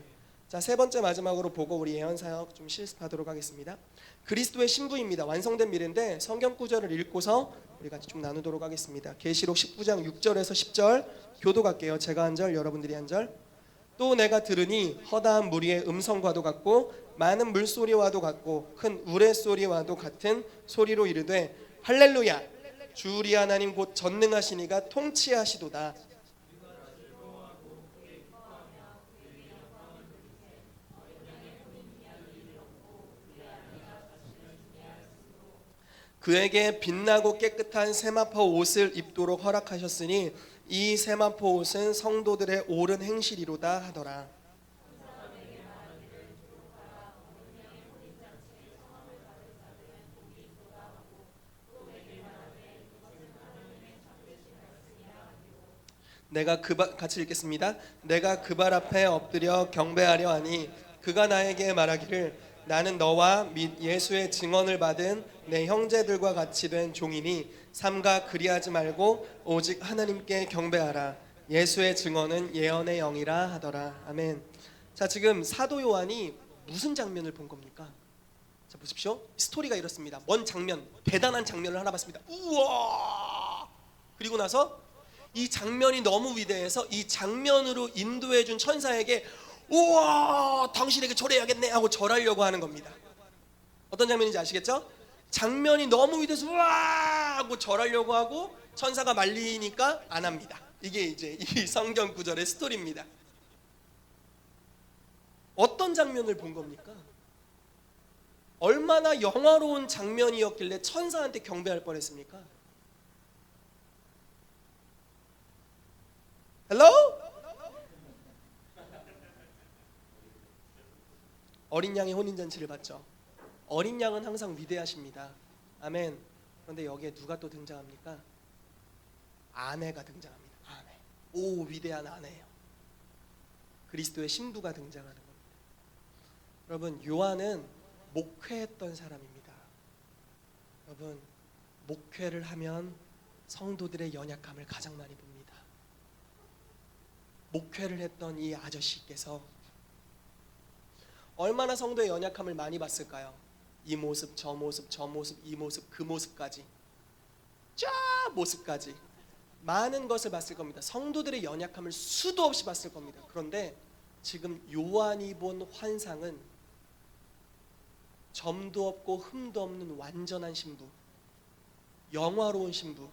자, 세 번째 마지막으로 보고 우리 예언 사역 좀 실습하도록 하겠습니다. 그리스도의 신부입니다. 완성된 미래인데 성경 구절을 읽고서 우리 같이 좀 나누도록 하겠습니다. 계시록 19장 6절에서 10절 교도갈게요. 제가 한 절, 여러분들이 한 절. 또 내가 들으니 허다한 무리의 음성과도 같고 많은 물소리와도 같고 큰 우레소리와도 같은 소리로 이르되 할렐루야, 주 우리 하나님 곧 전능하신 이가 통치하시도다. 그에게 빛나고 깨끗한 세마포 옷을 입도록 허락하셨으니 이 세마포 옷은 성도들의 옳은 행실이로다 하더라. 같이 읽겠습니다. 내가 그 발 앞에 엎드려 경배하려 하니 그가 나에게 말하기를 나는 너와 및 예수의 증언을 받은 내 형제들과 같이 된 종이니 삼가 그리하지 말고 오직 하나님께 경배하라. 예수의 증언은 예언의 영이라 하더라. 아멘. 자, 지금 사도 요한이 무슨 장면을 본 겁니까? 자, 보십시오. 스토리가 이렇습니다. 먼 장면, 대단한 장면을 하나 봤습니다. 우와! 그리고 나서 이 장면이 너무 위대해서 이 장면으로 인도해 준 천사에게 우와, 당신에게 절해야겠네 하고 절하려고 하는 겁니다. 어떤 장면인지 아시겠죠? 장면이 너무 위대해서 우와 하고 절하려고 하고 천사가 말리니까 안 합니다. 이게 이제 이 성경 구절의 스토리입니다. 어떤 장면을 본 겁니까? 얼마나 영화로운 장면이었길래 천사한테 경배할 뻔했습니까? 헬로? 어린 양의 혼인잔치를 봤죠. 어린 양은 항상 위대하십니다. 아멘. 그런데 여기에 누가 또 등장합니까? 아내가 등장합니다. 아내. 오, 위대한 아내예요. 그리스도의 신부가 등장하는 겁니다. 여러분, 요한은 목회했던 사람입니다. 여러분, 목회를 하면 성도들의 연약함을 가장 많이 봅니다. 목회를 했던 이 아저씨께서 얼마나 성도의 연약함을 많이 봤을까요? 이 모습, 저 모습, 저 모습, 이 모습, 그 모습까지, 저 모습까지 많은 것을 봤을 겁니다. 성도들의 연약함을 수도 없이 봤을 겁니다. 그런데 지금 요한이 본 환상은 점도 없고 흠도 없는 완전한 신부, 영화로운 신부,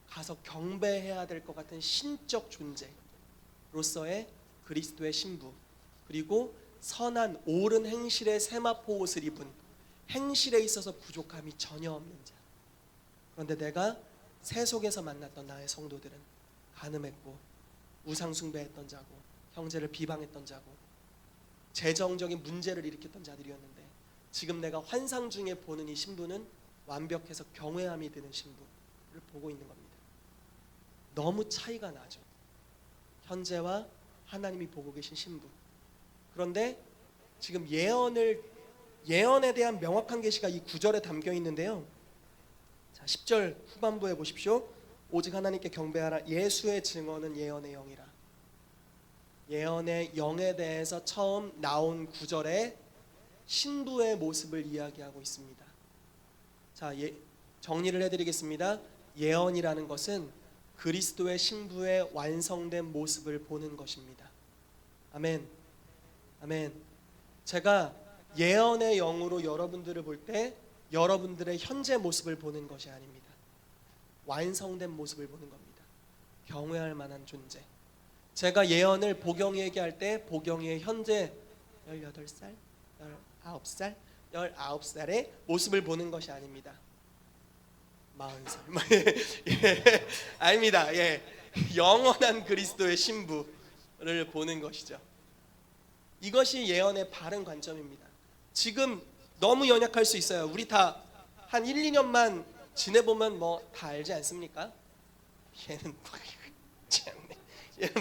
가서 경배해야 될 것 같은 신적 존재로서의 그리스도의 신부, 그리고 선한 옳은 행실의 세마포 옷을 입은, 행실에 있어서 부족함이 전혀 없는 자. 그런데 내가 세속에서 만났던 나의 성도들은 간음했고 우상숭배했던 자고 형제를 비방했던 자고 재정적인 문제를 일으켰던 자들이었는데, 지금 내가 환상 중에 보는 이 신부는 완벽해서 경외함이 드는 신부를 보고 있는 겁니다. 너무 차이가 나죠. 현재와 하나님이 보고 계신 신부. 그런데 지금 예언에 대한 명확한 계시가 이 9절에 담겨 있는데요. 자, 10절 후반부에 보십시오. 오직 하나님께 경배하라. 예수의 증언은 예언의 영이라. 예언의 영에 대해서 처음 나온 9절에 신부의 모습을 이야기하고 있습니다. 자, 정리를 해드리겠습니다. 예언이라는 것은 그리스도의 신부의 완성된 모습을 보는 것입니다. 아멘. 아멘. 제가 예언의 영으로 여러분들을 볼 때 여러분들의 현재 모습을 보는 것이 아닙니다. 완성된 모습을 보는 겁니다. 경외할 만한 존재. 제가 예언을 보경이에게 할 때 보경이의 현재 18살, 19살, 19살의 모습을 보는 것이 아닙니다. 40살. 예, 아닙니다. 예. 영원한 그리스도의 신부를 보는 것이죠. 이것이 예언의 바른 관점입니다. 지금 너무 연약할 수 있어요. 우리 다 한 1, 2년만 지내보면 뭐 다 알지 않습니까? 얘는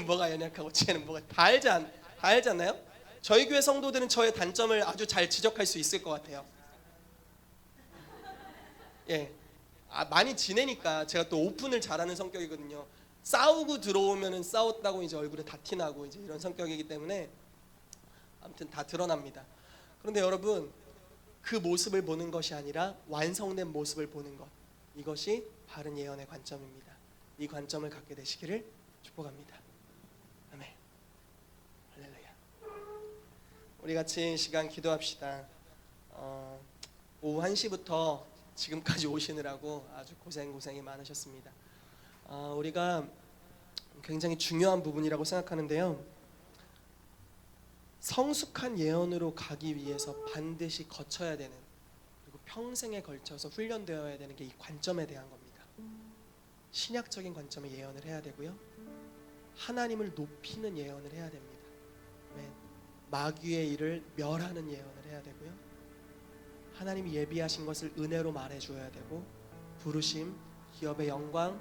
뭐가 연약하고 쟤는 뭐가 다 알지 않나요? 저희 교회 성도들은 저의 단점을 아주 잘 지적할 수 있을 것 같아요. 예, 많이 지내니까. 제가 또 오픈을 잘하는 성격이거든요. 싸우고 들어오면은 싸웠다고 이제 얼굴에 다 티나고 이제 이런 성격이기 때문에 아무튼 다 드러납니다. 그런데 여러분, 그 모습을 보는 것이 아니라 완성된 모습을 보는 것, 이것이 바른 예언의 관점입니다. 이 관점을 갖게 되시기를 축복합니다. 아멘. 할렐루야. 우리 같이 시간 기도합시다. 오후 1시부터 지금까지 오시느라고 아주 고생이 많으셨습니다. 우리가 굉장히 중요한 부분이라고 생각하는데요. 성숙한 예언으로 가기 위해서 반드시 거쳐야 되는, 그리고 평생에 걸쳐서 훈련되어야 되는 게 이 관점에 대한 겁니다. 신약적인 관점의 예언을 해야 되고요. 하나님을 높이는 예언을 해야 됩니다. 마귀의 일을 멸하는 예언을 해야 되고요. 하나님이 예비하신 것을 은혜로 말해줘야 되고, 부르심, 기업의 영광,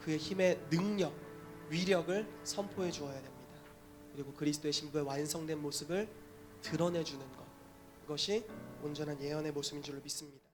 그의 힘의 능력, 위력을 선포해 주어야 됩니다. 그리고 그리스도의 신부의 완성된 모습을 드러내주는 것, 그것이 온전한 예언의 모습인 줄로 믿습니다.